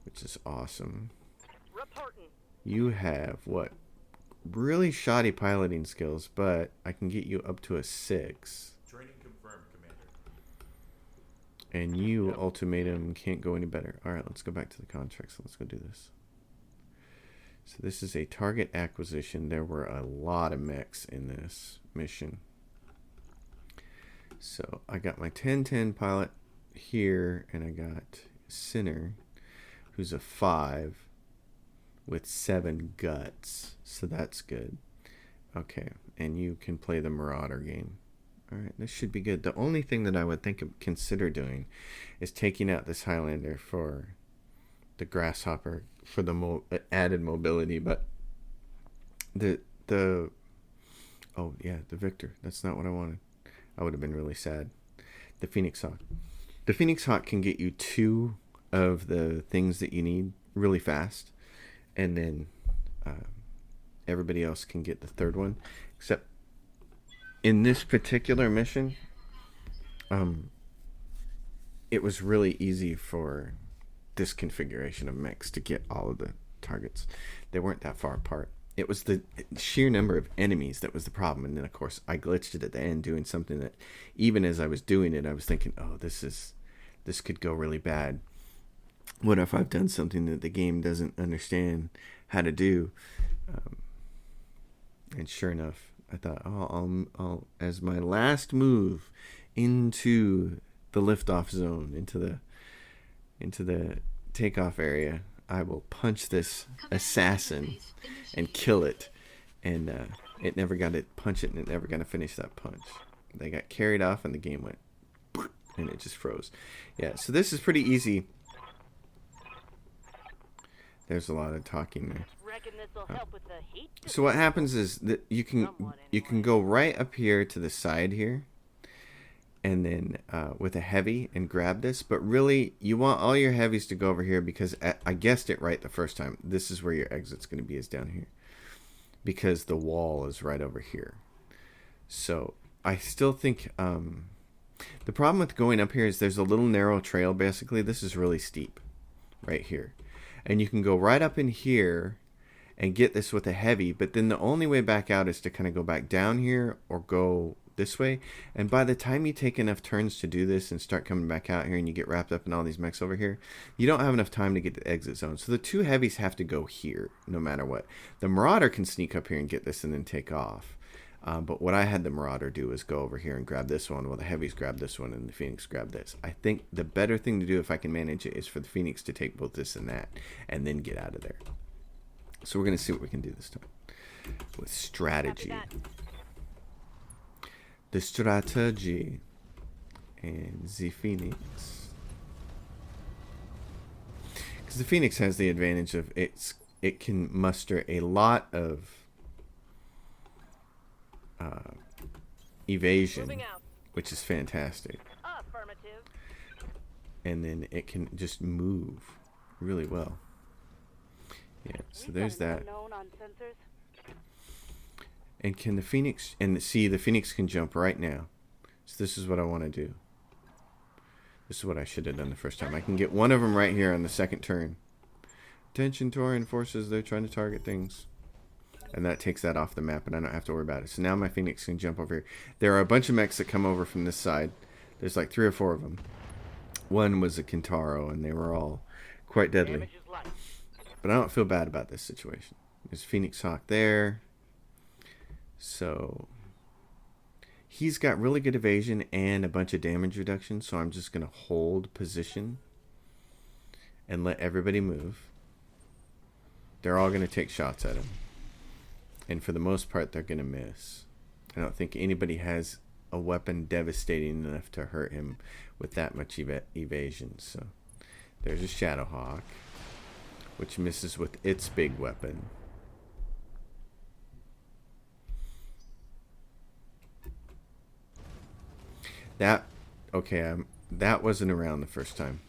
which is awesome. Reporting. You have what? Really shoddy piloting skills, but I can get you up to a 6. Training confirmed, Commander. And you, ultimatum, can't go any better. Alright, let's go back to the contract. So let's go do this. So this is a target acquisition. There were a lot of mechs in this mission. So I got my 10-10 pilot here, and I got Sinner, who's a 5 with 7 guts. So that's good. Okay, and you can play the Marauder game. Alright, this should be good. The only thing that I would consider doing is taking out this Highlander for the Grasshopper for the added mobility, but the Victor, that's not what I wanted. I would have been really sad. The Phoenix Hawk. The Phoenix Hawk can get you 2 of the things that you need really fast, and then everybody else can get the 3rd one, except in this particular mission, it was really easy for this configuration of mechs to get all of the targets. They weren't that far apart. It was the sheer number of enemies that was the problem. And then, of course, I glitched it at the end doing something that, even as I was doing it, I was thinking, oh, this could go really bad. What if I've done something that the game doesn't understand how to do? And sure enough, I thought, I'll as my last move into the liftoff zone, into the takeoff area, I will punch this assassin and kill it. And it never got to punch it, and it never got to finish that punch. They got carried off and the game went and it just froze. Yeah, so this is pretty easy. There's a lot of talking there. Reckon this'll help with the heat? So what happens is that you can go right up here to the side here, and then with a heavy and grab this. But really, you want all your heavies to go over here because I guessed it right the first time. This is where your exit's going to be, is down here, because the wall is right over here. So I still think the problem with going up here is there's a little narrow trail. Basically, this is really steep right here, and you can go right up in here and get this with a heavy, but then the only way back out is to kind of go back down here or go this way. And by the time you take enough turns to do this and start coming back out here and you get wrapped up in all these mechs over here, you don't have enough time to get to the exit zone. So the two heavies have to go here no matter what. The Marauder can sneak up here and get this and then take off. But what I had the Marauder do is go over here and grab this one while the heavies grab this one and the Phoenix grab this. I think the better thing to do, if I can manage it, is for the Phoenix to take both this and that and then get out of there. So we're going to see what we can do this time with strategy. The strategy and the Phoenix. Because the Phoenix has the advantage of it can muster a lot of evasion, which is fantastic. Affirmative. And then it can just move really well. Yeah, so there's that. And can the Phoenix, and see, the Phoenix can jump right now. So this is what I want to do. This is what I should have done the first time. I can get one of them right here on the second turn. Attention Taurian forces, they're trying to target things. And that takes that off the map, and I don't have to worry about it. So now my Phoenix can jump over here. There are a bunch of mechs that come over from this side. There's like 3 or 4 of them. One was a Kintaro, and they were all quite deadly. But I don't feel bad about this situation. There's Phoenix Hawk there. So he's got really good evasion and a bunch of damage reduction. So I'm just going to hold position and let everybody move. They're all going to take shots at him. And for the most part, they're going to miss. I don't think anybody has a weapon devastating enough to hurt him with that much evasion. So there's a Shadowhawk, which misses with its big weapon. That wasn't around the first time.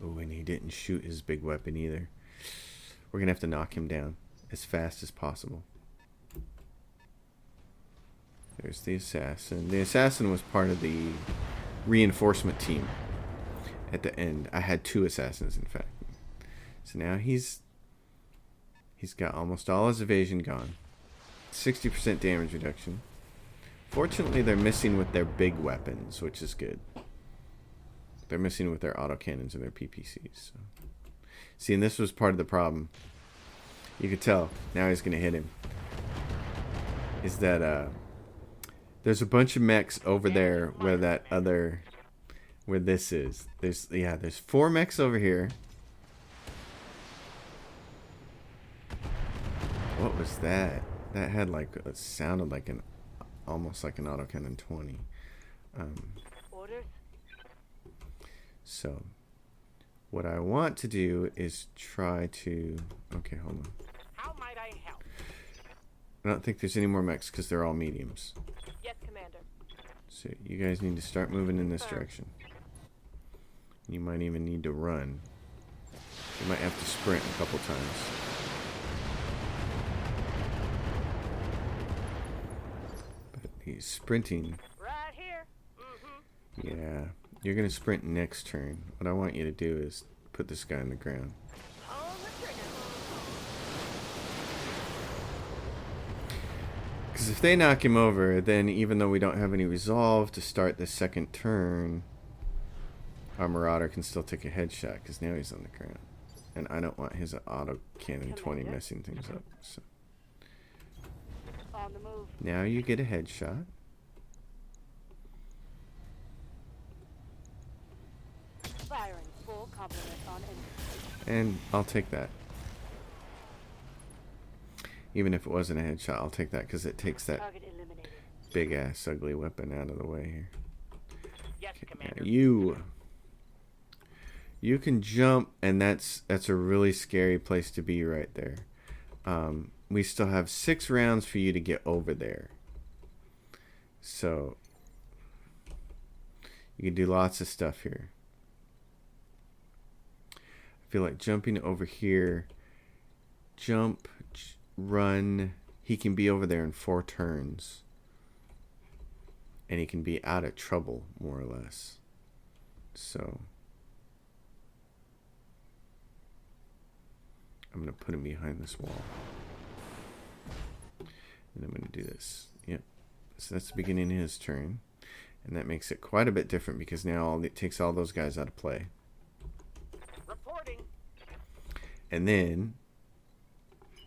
Oh, and he didn't shoot his big weapon either. We're gonna have to knock him down as fast as possible. There's the assassin. The assassin was part of the reinforcement team at the end. I had 2 assassins, in fact. So now he's got almost all his evasion gone. 60% damage reduction. Fortunately, they're missing with their big weapons, which is good. They're missing with their autocannons and their PPCs. So. See, and this was part of the problem. You could tell. Now he's going to hit him. Is that there's a bunch of mechs over there where where this is. There's 4 mechs over here. What was that? That had it sounded like almost like an autocannon 20. Orders? So what I want to do is try to... Okay, hold on. How might I help? I don't think there's any more mechs because they're all mediums. Yes, Commander. So you guys need to start moving in this direction. You might even need to run. You might have to sprint a couple times. But he's sprinting. Right here. Mm-hmm. Yeah. You're going to sprint next turn. What I want you to do is put this guy on the ground. On the trigger. Because if they knock him over, then even though we don't have any resolve to start the second turn, our Marauder can still take a headshot because now he's on the ground. And I don't want his autocannon 20 messing things up. So. On the move. Now you get a headshot. Firing full complement on enemy. And I'll take that. Even if it wasn't a headshot, I'll take that because it takes that Target eliminated. big ass ugly weapon out of the way here. Yes, Now Commander. you can jump, and that's a really scary place to be right there. We still have 6 rounds for you to get over there. So you can do lots of stuff here. I feel like jumping over here, jump, run. He can be over there in 4 turns. And he can be out of trouble, more or less. So I'm going to put him behind this wall. And I'm going to do this. Yep. So that's the beginning of his turn. And that makes it quite a bit different because now it takes all those guys out of play. Reporting. And then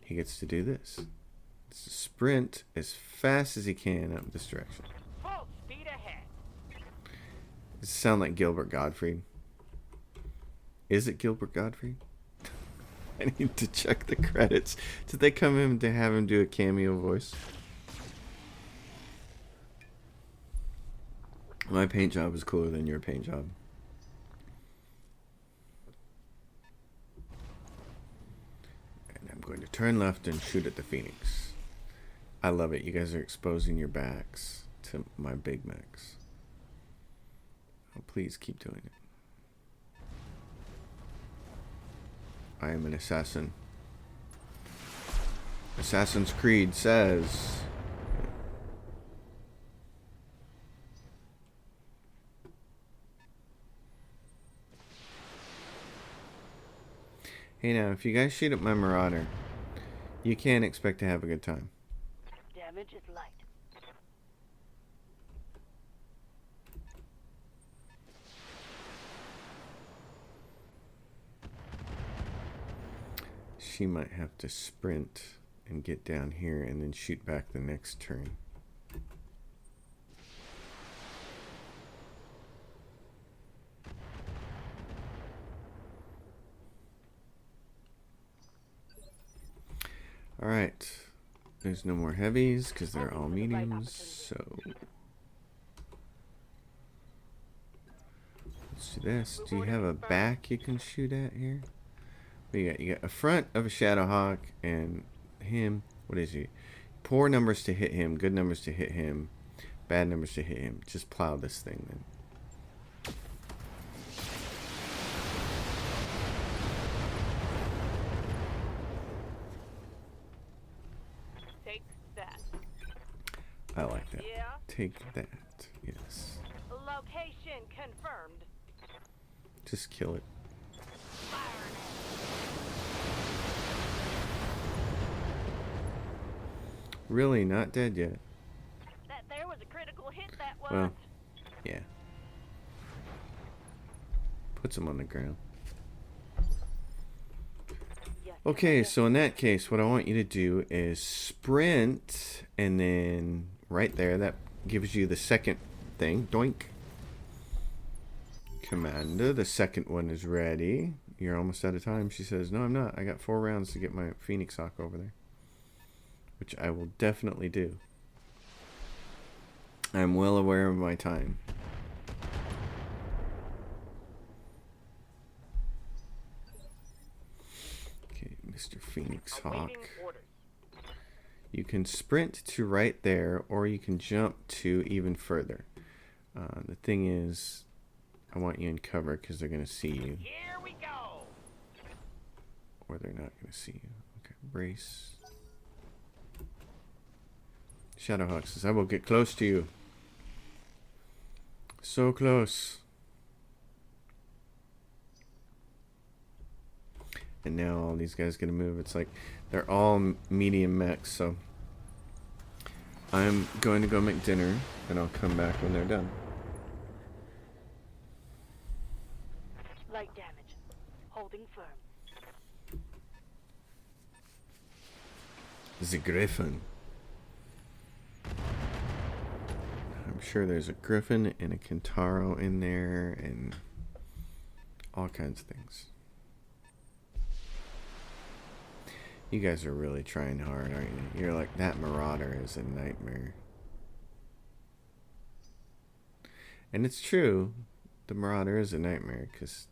he gets to do this. Sprint as fast as he can up this direction. Full speed ahead. Does it sound like Gilbert Gottfried? Is it Gilbert Gottfried? I need to check the credits. Did they come in to have him do a cameo voice? My paint job is cooler than your paint job. And I'm going to turn left and shoot at the Phoenix. I love it. You guys are exposing your backs to my big mechs. Oh, please keep doing it. I am an assassin. Assassin's Creed says... Hey now, if you guys shoot at my Marauder, you can't expect to have a good time. Damage is light. She might have to sprint and get down here and then shoot back the next turn. Alright. There's no more heavies because they're all mediums, so... Let's do this. Do you have a back you can shoot at here? What you got? You got a front of a Shadowhawk and him. What is he? Poor numbers to hit him, good numbers to hit him, bad numbers to hit him. Just plow this thing then. Take that. I like that. Yeah. Take that. Yes. Location confirmed. Just kill it. Really? Not dead yet? That there was a critical hit, that was. Well, yeah. Puts him on the ground. Yes, Okay, so in that case, what I want you to do is sprint, and then right there, that gives you the second thing. Doink. Commander, the second one is ready. You're almost out of time. She says, no, I'm not. I got 4 rounds to get my Phoenix Hawk over there. Which I will definitely do. I'm well aware of my time. Okay, Mr. Phoenix Hawk. Awaiting orders. You can sprint to right there, or you can jump to even further. The thing is, I want you in cover because they're going to see you. Here we go. Or they're not going to see you. Okay, brace. Shadowhawk says, I will get close to you. So close. And now all these guys gonna move. It's like they're all medium mechs, so I'm going to go make dinner and I'll come back when they're done. Light damage. Holding firm. The Griffin. I'm sure there's a Griffin and a Kentaro in there and all kinds of things. You guys are really trying hard, aren't you? You're like, that Marauder is a nightmare. And it's true, the Marauder is a nightmare because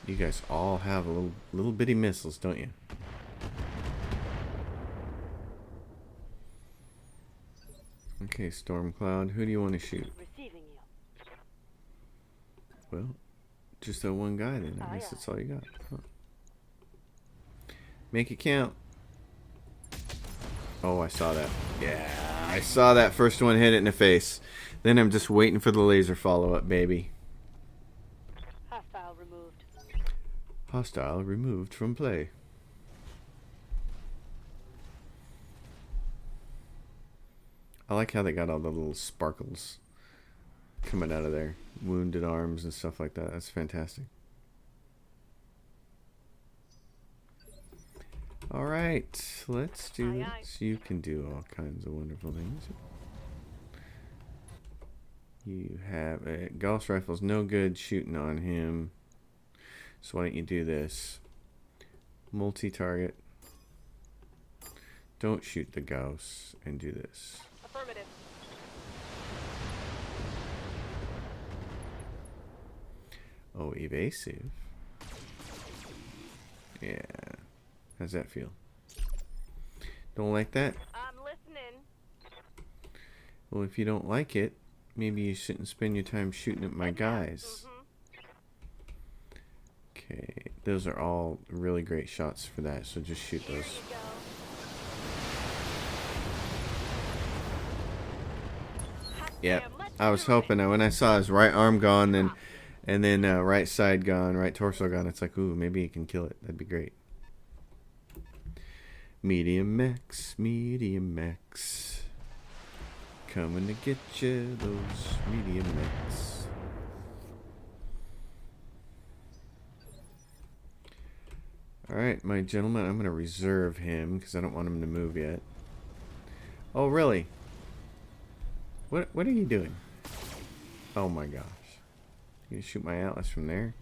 you guys all have a little bitty missiles, don't you? Okay, Stormcloud, who do you want to shoot? Receiving you. Well, just that one guy then. I Aye, guess aye. that's all you got. Huh. Make it count. Oh, I saw that. Yeah, I saw that first one hit it in the face. Then I'm just waiting for the laser follow-up, baby. Hostile removed. Hostile removed from play. I like how they got all the little sparkles coming out of their wounded arms and stuff like that. That's fantastic. Alright, let's do Aye, aye. this. You can do all kinds of wonderful things. You have a Gauss rifle's no good shooting on him. So why don't you do this? Multi-target. Don't shoot the Gauss and do this. Affirmative. Oh, evasive. Yeah. How's that feel? Don't like that? I'm listening. Well, if you don't like it, maybe you shouldn't spend your time shooting at my guys. Okay, those are all really great shots for that, so just shoot Here those. you go. Hot Yep, damn, let's I was do it. hoping when I saw his right arm gone, and then right side gone, right torso gone, it's like, ooh, maybe he can kill it. That'd be great. Medium max, coming to get you, those medium max. Alright, my gentleman, I'm going to reserve him because I don't want him to move yet. Oh, really? What are you doing? Oh my gosh. You gonna shoot my Atlas from there?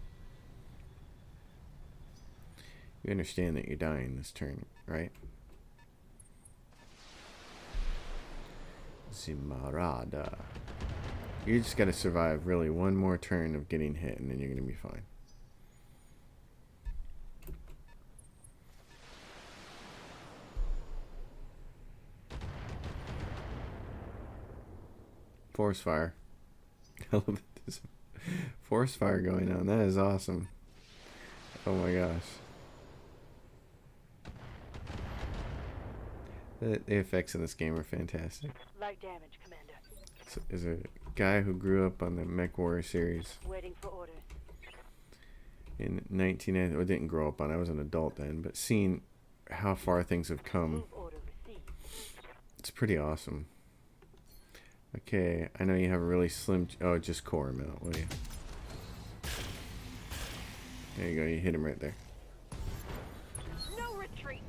You understand that you're dying this turn, right? Zimarada. You just gotta survive really one more turn of getting hit and then you're gonna be fine. Forest fire. I love that there's forest fire going on. That is awesome. Oh my gosh. The effects in this game are fantastic. Light damage, Commander. So, is a guy who grew up on the Mech Warrior series Waiting for orders. in 1990. Well, didn't grow up on. I was an adult then, but seeing how far things have come, Move order received. it's pretty awesome. Okay, I know you have a really slim. Oh, just core him out, will you? There you go. You hit him right there. No retreat.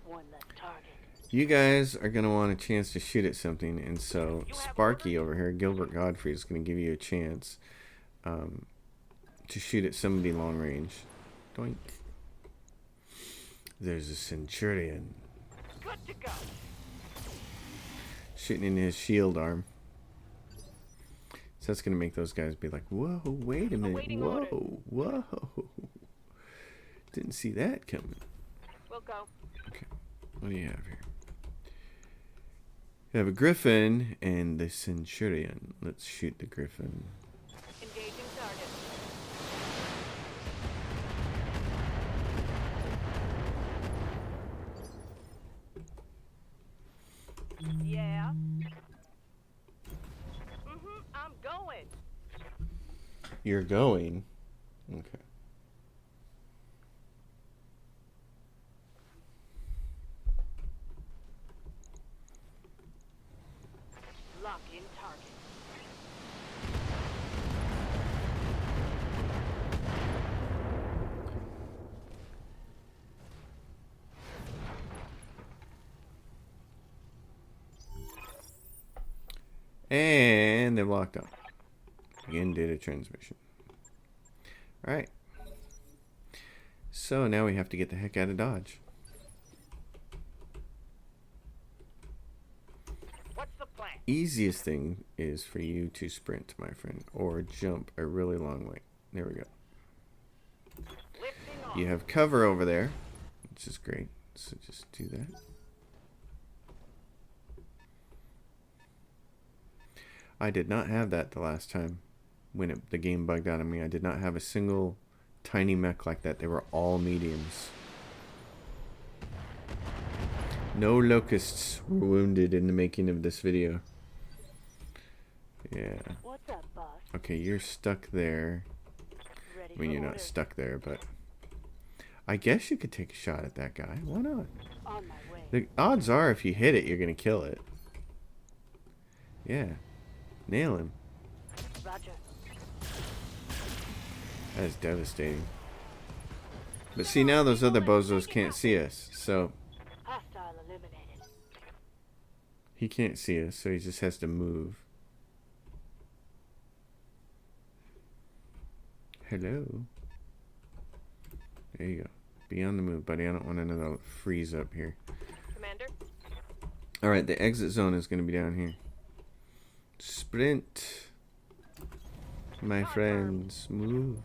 One less target. You guys are going to want a chance to shoot at something, and so Sparky over here, Gilbert Godfrey, is going to give you a chance to shoot at somebody long range. Doink. There's a Centurion Good to go. shooting in his shield arm. So that's going to make those guys be like, whoa, wait a minute, Awaiting whoa, whoa. Didn't see that coming. We'll go. Okay, what do you have here? You have a Griffin and the Centurion. Let's shoot the Griffin. Engaging target. Yeah. I'm going. You're going? Okay. Lock in target. And they're locked up. Begin data transmission. Alright. So now we have to get the heck out of Dodge. What's the plan? easiest thing is for you to sprint, my friend, or jump a really long way. There we go. Lifting off. You have cover over there, which is great. So just do that. I did not have that the last time when the game bugged out on me. I did not have a single tiny mech like that. They were all mediums. No locusts were wounded in the making of this video. Yeah. What's up, boss? Okay, you're stuck there. Ready I mean, for you're not orders. stuck there, but I guess you could take a shot at that guy. Why not? On my way. The odds are if you hit it, you're going to kill it. Yeah. Nail him. Roger. That is devastating. But see, now those other bozos can't see us, so Hostile eliminated. he can't see us, so he just has to move. Hello. There you go. Be on the move, buddy. I don't want another freeze up here. Commander. Alright, the exit zone is going to be down here. Sprint. My friends, move.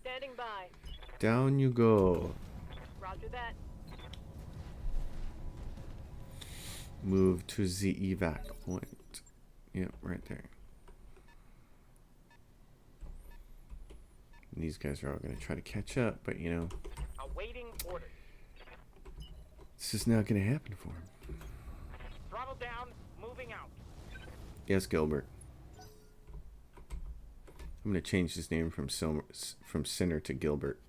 Standing by. Down you go. Roger that. Move to the evac point. Yep, right there. And these guys are all going to try to catch up, but you know, Awaiting orders. this is not going to happen for him. Throttle down, moving out. Yes, Gilbert. I'm going to change his name from Sinner to Gilbert.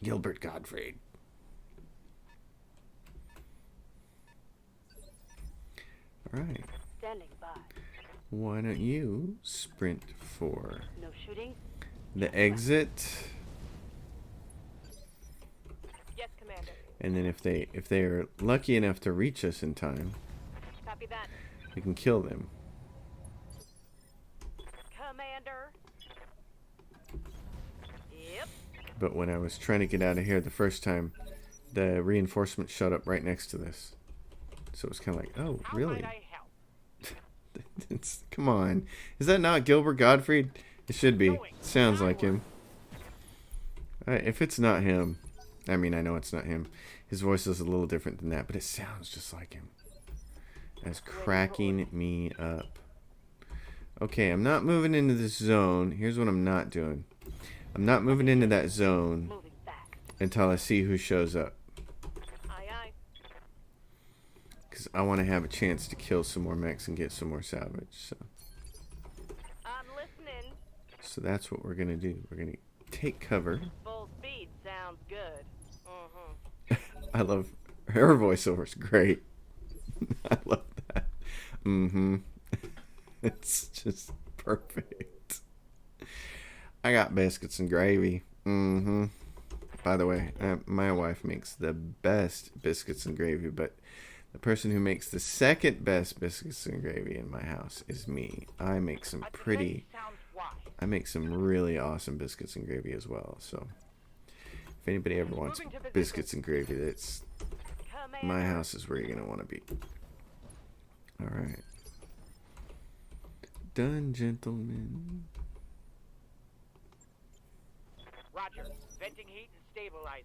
Gilbert Gottfried. Alright. Standing by. Why don't you sprint for No shooting. the exit? Yes, Commander. And then if they are lucky enough to reach us in time, Copy that. we can kill them. Commander. Yep. But when I was trying to get out of here the first time, the reinforcement showed up right next to this. So it was kind of like, oh, How really? might I help? Come on. Is that not Gilbert Gottfried? It should be. Sounds like him. If it's not him, I mean, I know it's not him. His voice is a little different than that, but it sounds just like him. That's cracking me up. Okay, I'm not moving into this zone. Here's what I'm not doing. I'm not moving into that zone Moving back. until I see who shows up. Aye, aye. Because I want to have a chance to kill some more mechs and get some more salvage. I'm listening. So that's what we're going to do. We're going to take cover. Full speed sounds good. Mm-hmm. I love her voiceover. Is great. I love that. It's just perfect. I got biscuits and gravy. By the way, my wife makes the best biscuits and gravy, but the person who makes the second best biscuits and gravy in my house is me. I make some I make some really awesome biscuits and gravy as well. So if anybody ever wants biscuits and gravy, that's my house is where you're gonna want to be. All right, done, gentlemen. Roger. Venting heat and stabilizing.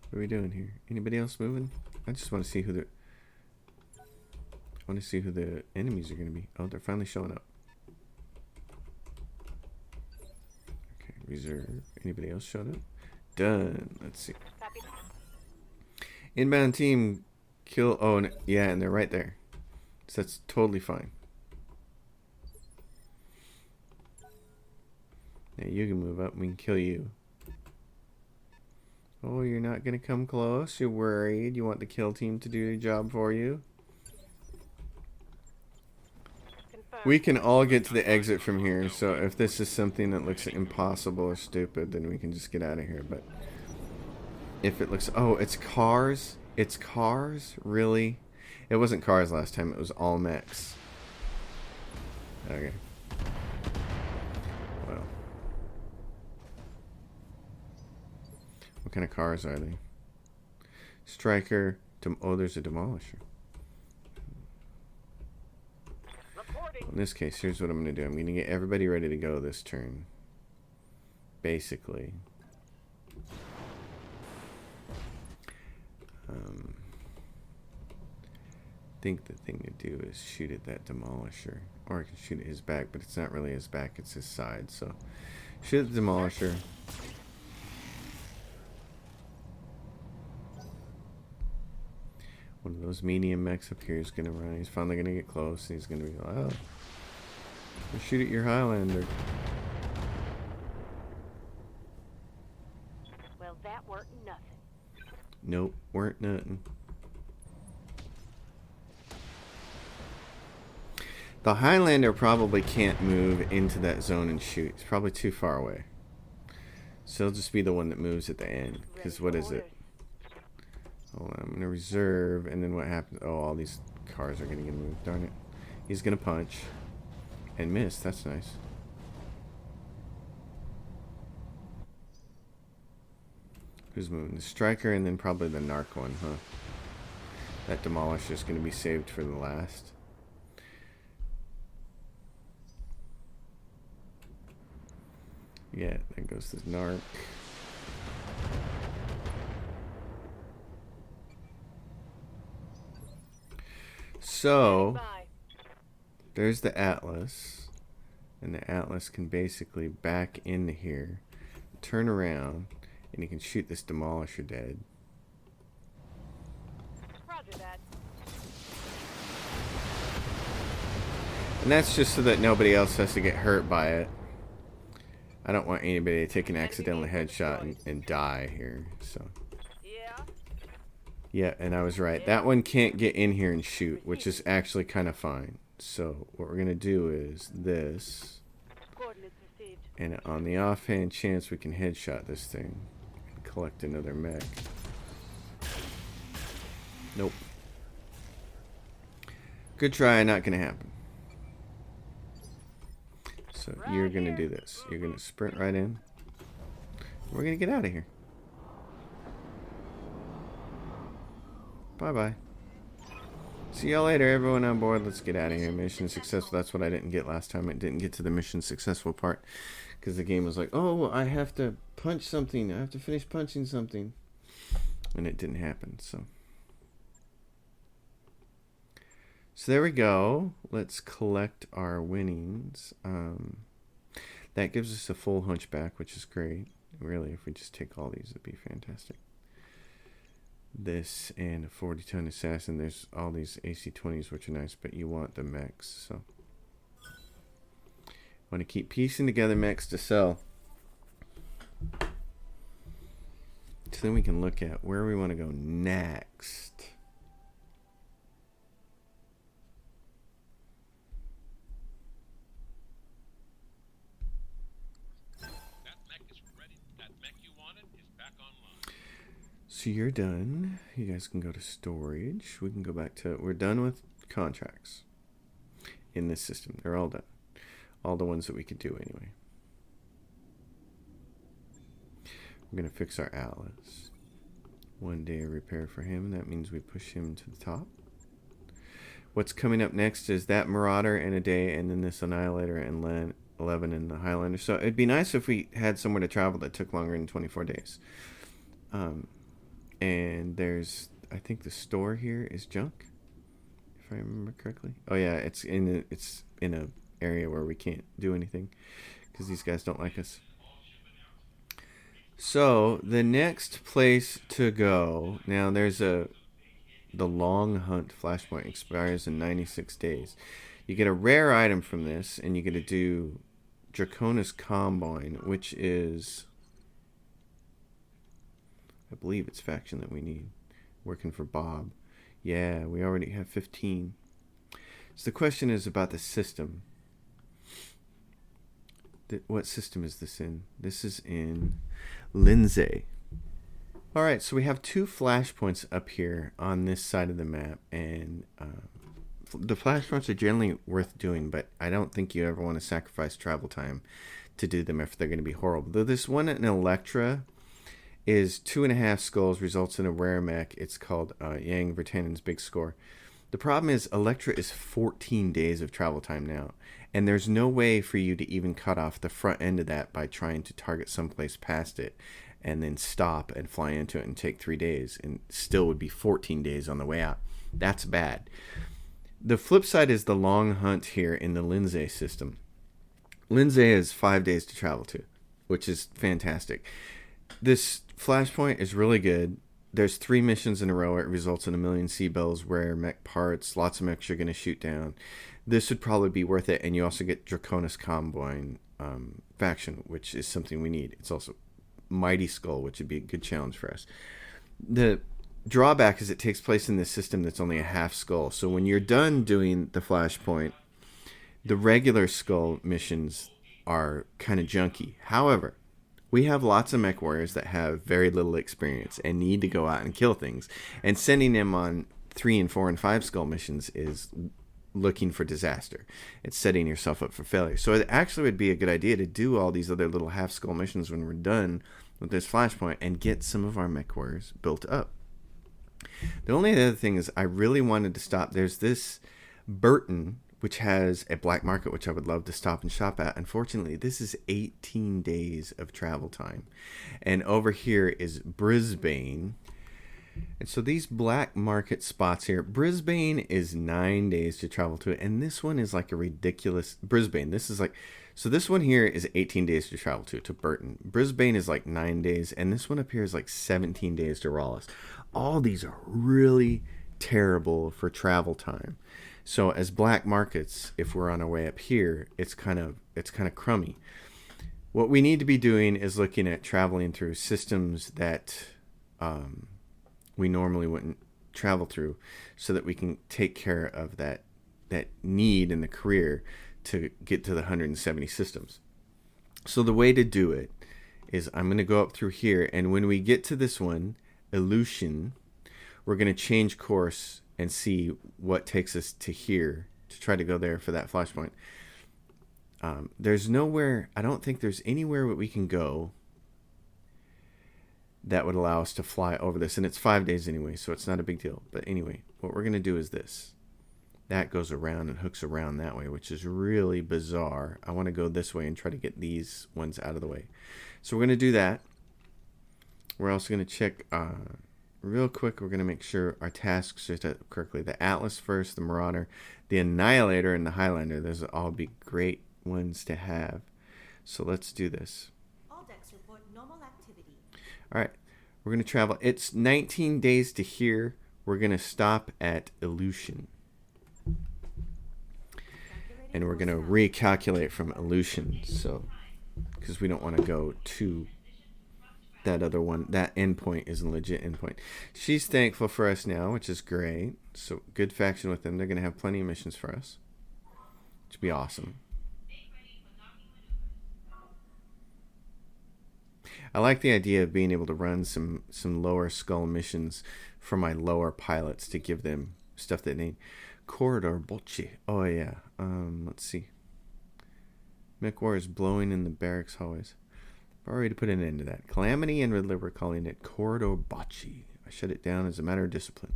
What are we doing here? Anybody else moving? I just want to see who the enemies are gonna be. Oh, they're finally showing up. Okay, reserve. Anybody else showed up? Done. Let's see. Copy. Inbound team kill. Oh, yeah, and they're right there. So that's totally fine. Yeah, you can move up. We can kill you. Oh, you're not going to come close? You're worried? You want the kill team to do the job for you? Confirm. We can all get to the exit from here, so if this is something that looks impossible or stupid, then we can just get out of here. But if it looks... Oh, it's cars? It's cars? Really? It wasn't cars last time. It was all mechs. Okay. Well. What kind of cars are they? Striker. Oh, there's a Demolisher. In this case, here's what I'm going to do. I'm going to get everybody ready to go this turn. Basically. I think the thing to do is shoot at that demolisher. Or I can shoot at his back, but it's not really his back, it's his side. So, shoot at the demolisher. One of those medium mechs up here is going to run. He's finally going to get close. And he's going to be like, oh, shoot at your Highlander. Well, that weren't nothing. Nope, weren't nothing. The Highlander probably can't move into that zone and shoot. It's probably too far away. So he'll just be the one that moves at the end. Because what is it? Hold on, I'm going to reserve. And then what happens? Oh, all these cars are going to get moved. Darn it. He's going to punch. And miss. That's nice. Who's moving? The Striker and then probably the Narc one, huh? That Demolisher is going to be saved for the last. Yeah, there goes the Narc. So, there's the Atlas. And the Atlas can basically back into here, turn around, and he can shoot this Demolisher dead. Roger that. And that's just so that nobody else has to get hurt by it. I don't want anybody to take an accidental headshot and die here, so. Yeah. Yeah, and I was right. That one can't get in here and shoot, which is actually kind of fine. So what we're going to do is this. Coordinates received. And on the offhand chance we can headshot this thing and collect another mech. Nope. Good try, not going to happen. So you're going to do this. You're going to sprint right in. We're going to get out of here. Bye-bye. See y'all later, everyone on board. Let's get out of here. Mission successful. That's what I didn't get last time. I didn't get to the mission successful part. Because the game was like, oh, I have to punch something. I have to finish punching something. And it didn't happen, so. So there we go. Let's collect our winnings. That gives us a full hunchback, which is great. Really, if we just take all these, it'd be fantastic. This and a 40-ton assassin. There's all these AC-20s, which are nice, but you want the mechs, so. Want to keep piecing together mechs to sell. So then we can look at where we want to go next. So you're done. You guys can go to storage. We can go back to... We're done with contracts in this system. They're all done. All the ones that we could do anyway. We're going to fix our Atlas. 1 day of repair for him. That means we push him to the top. What's coming up next is that Marauder in a day, and then this Annihilator and 11 in the Highlander. So it'd be nice if we had somewhere to travel that took longer than 24 days. And there's, I think the store here is junk, if I remember correctly. Oh yeah, it's in a area where we can't do anything because these guys don't like us. So the next place to go, now there's the Long Hunt Flashpoint expires in 96 days. You get a rare item from this, and you get to do Draconis Combine, which is, I believe it's faction that we need. Working for Bob. Yeah, we already have 15. So the question is about the system. What system is this in? This is in Lindsay. Alright, so we have 2 flashpoints up here on this side of the map. And the flashpoints are generally worth doing, but I don't think you ever want to sacrifice travel time to do them if they're going to be horrible. Though this one in Electra is 2.5 skulls, results in a rare mech. It's called Yang Vertanen's Big Score. The problem is Electra is 14 days of travel time now, and there's no way for you to even cut off the front end of that by trying to target someplace past it and then stop and fly into it and take 3 days, and still would be 14 days on the way out. That's bad. The flip side is the long hunt here in the Lindsay system. Lindsay is 5 days to travel to, which is fantastic. This Flashpoint is really good. There's 3 missions in a row. It results in 1 million C-Bells, rare mech parts, lots of mechs you're going to shoot down. This would probably be worth it, and you also get Draconis Convoy faction, which is something we need. It's also Mighty Skull, which would be a good challenge for us. The drawback is it takes place in this system that's only a half skull. So when you're done doing the Flashpoint, the regular skull missions are kind of junky. However, we have lots of mech warriors that have very little experience and need to go out and kill things. And sending them on 3 and 4 and 5 skull missions is looking for disaster. It's setting yourself up for failure. So it actually would be a good idea to do all these other little half skull missions when we're done with this Flashpoint and get some of our mech warriors built up. The only other thing is I really wanted to stop. There's this Burton, which has a black market, which I would love to stop and shop at. Unfortunately, this is 18 days of travel time. And over here is Brisbane. And so these black market spots here, Brisbane is 9 days to travel to it. And this one is like a ridiculous, Brisbane, this is like, so this one here is 18 days to travel to Burton. Brisbane is like 9 days. And this one up here is like 17 days to Rawlins. All these are really terrible for travel time. So as black markets, if we're on our way up here, it's kind of crummy. What we need to be doing is looking at traveling through systems that we normally wouldn't travel through, so that we can take care of that need in the career to get to the 170 systems. So the way to do it is I'm going to go up through here, and when we get to this one, Illusion, we're going to change course and see what takes us to here to try to go there for that Flashpoint. There's nowhere, I don't think there's anywhere that we can go that would allow us to fly over this. And it's 5 days anyway, so it's not a big deal. But anyway, what we're going to do is this. That goes around and hooks around that way, which is really bizarre. I want to go this way and try to get these ones out of the way. So we're going to do that. We're also going to check... real quick, we're going to make sure our tasks are set up correctly. The Atlas first, the Marauder, the Annihilator, and the Highlander. Those will all be great ones to have. So let's do this. All decks report normal activity. All right, we're going to travel. It's 19 days to here. We're going to stop at Illusion. And we're going to recalculate from Illusion. So, because we don't want to go to that other one. That endpoint is a legit endpoint. She's thankful for us now, which is great. So good faction with them. They're going to have plenty of missions for us, which would be awesome. I like the idea of being able to run some lower skull missions for my lower pilots to give them stuff they need. Corridor Bolche. Oh yeah. Let's see. Mech War is blowing in the barracks hallways. Already to put an end to that. Calamity and Riddler were calling it Corridor Bocce. I shut it down as a matter of discipline.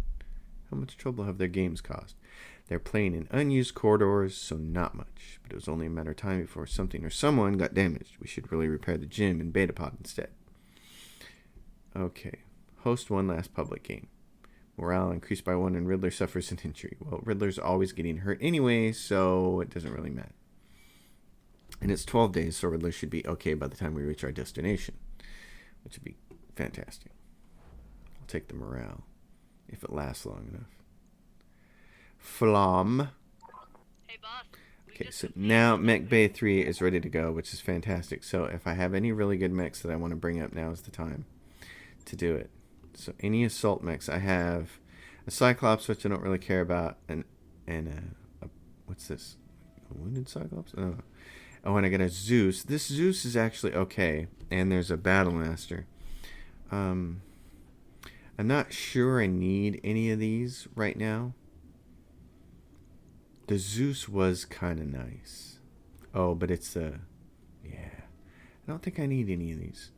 How much trouble have their games caused? They're playing in unused corridors, so not much. But it was only a matter of time before something or someone got damaged. We should really repair the gym and beta pod instead. Okay. Host one last public game. Morale increased by 1 and Riddler suffers an injury. Well, Riddler's always getting hurt anyway, so it doesn't really matter. And it's 12 days, so Riddler should be okay by the time we reach our destination, which would be fantastic. I'll take the morale, if it lasts long enough. Flom. Hey, boss. Okay, so now Mech Bay 3 is ready to go, which is fantastic. So if I have any really good mechs that I want to bring up, now is the time to do it. So any assault mechs, I have a Cyclops, which I don't really care about, and what's this? A wounded Cyclops? Oh, and I got a Zeus. This Zeus is actually okay. And there's a Battlemaster. I'm not sure I need any of these right now. The Zeus was kind of nice. Oh, but it's yeah. I don't think I need any of these.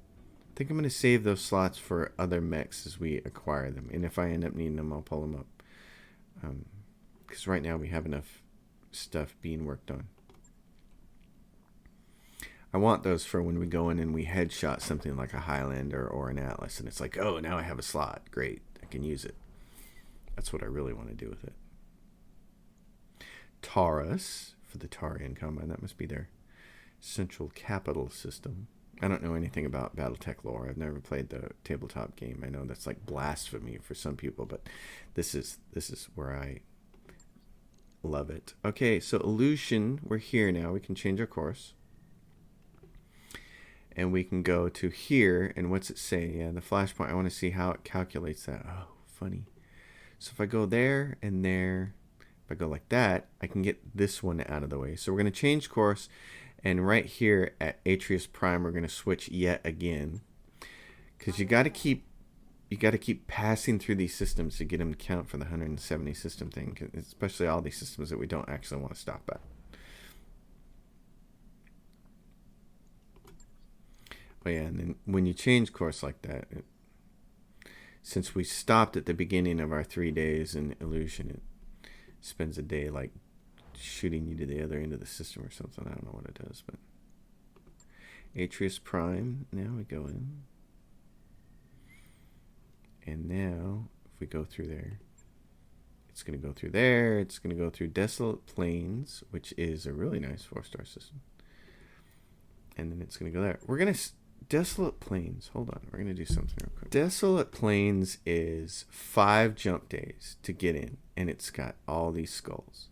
I think I'm going to save those slots for other mechs as we acquire them. And if I end up needing them, I'll pull them up. because right now we have enough stuff being worked on. I want those for when we go in and we headshot something like a Highlander or an Atlas, and it's like, oh, now I have a slot. Great, I can use it. That's what I really want to do with it. Taurus for the Tarian Combine. That must be their central capital system. I don't know anything about Battletech lore. I've never played the tabletop game. I know that's like blasphemy for some people, but this is where I love it. Okay, so Illusion, we're here now. We can change our course. And we can go to here, and what's it say? Yeah, the Flashpoint. I want to see how it calculates that. Oh, funny. So if I go there and there, if I go like that, I can get this one out of the way. So we're going to change course, and right here at Atreus Prime, we're going to switch yet again, because you got to keep passing through these systems to get them to count for the 170 system thing, especially all these systems that we don't actually want to stop at. Oh yeah, and then when you change course like that, since we stopped at the beginning of our 3 days in Illusion, it spends a day like shooting you to the other end of the system or something. I don't know what it does, but Atreus Prime, now we go in. And now, if we go through there, it's going to go through there. It's going to go through Desolate Plains, which is a really nice 4-star system. And then it's going to go there. We're going to... Desolate Plains. Hold on. We're going to do something real quick. Desolate Plains is 5 jump days to get in. And it's got all these skulls.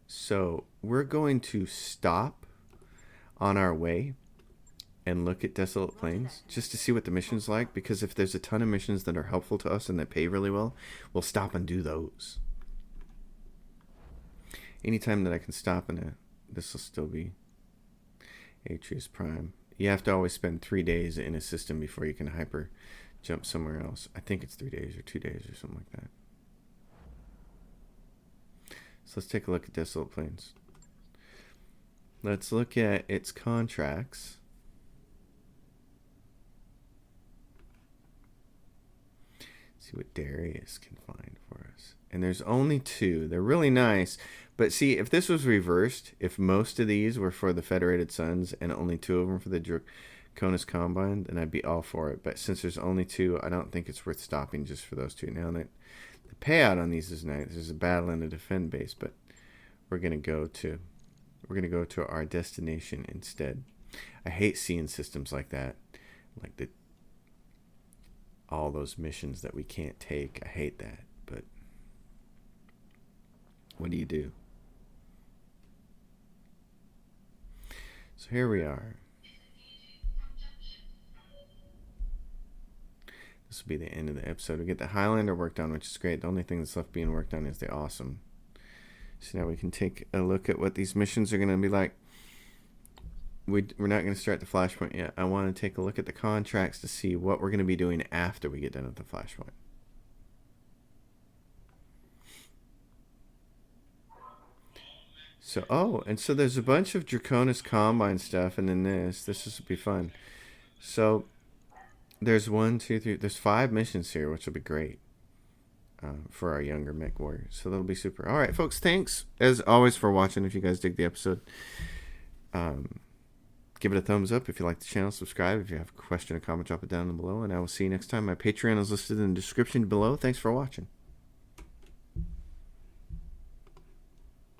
So we're going to stop on our way and look at Desolate Plains just to see what the mission's like. Because if there's a ton of missions that are helpful to us and that pay really well, we'll stop and do those. Anytime that I can stop in it, this will still be Atreus Prime. You have to always spend 3 days in a system before you can hyper jump somewhere else. I think it's 3 days or 2 days or something like that. So let's take a look at Desolate Plains. Let's look at its contracts. See what Darius can find for us. And there's only 2. They're really nice. But see, if this was reversed, if most of these were for the Federated Sons and only 2 of them for the Draconis Combine, then I'd be all for it. But since there's only 2, I don't think it's worth stopping just for those 2. Now, the payout on these is nice. There's a battle and a defend base, but we're gonna go to our destination instead. I hate seeing systems like that, like all those missions that we can't take. I hate that, but what do you do? So here we are. This will be the end of the episode. We get the Highlander worked on, which is great. The only thing that's left being worked on is the Awesome. So now we can take a look at what these missions are going to be like. We're not going to start the Flashpoint yet. I want to take a look at the contracts to see what we're going to be doing after we get done with the Flashpoint. So, and so there's a bunch of Draconis Combine stuff, and then this will be fun. So, there's 1, 2, 3, there's 5 missions here, which will be great for our younger mech warriors. So that'll be super. All right, folks, thanks as always for watching. If you guys dig the episode, give it a thumbs up. If you like the channel, subscribe. If you have a question or comment, drop it down below, and I will see you next time. My Patreon is listed in the description below. Thanks for watching.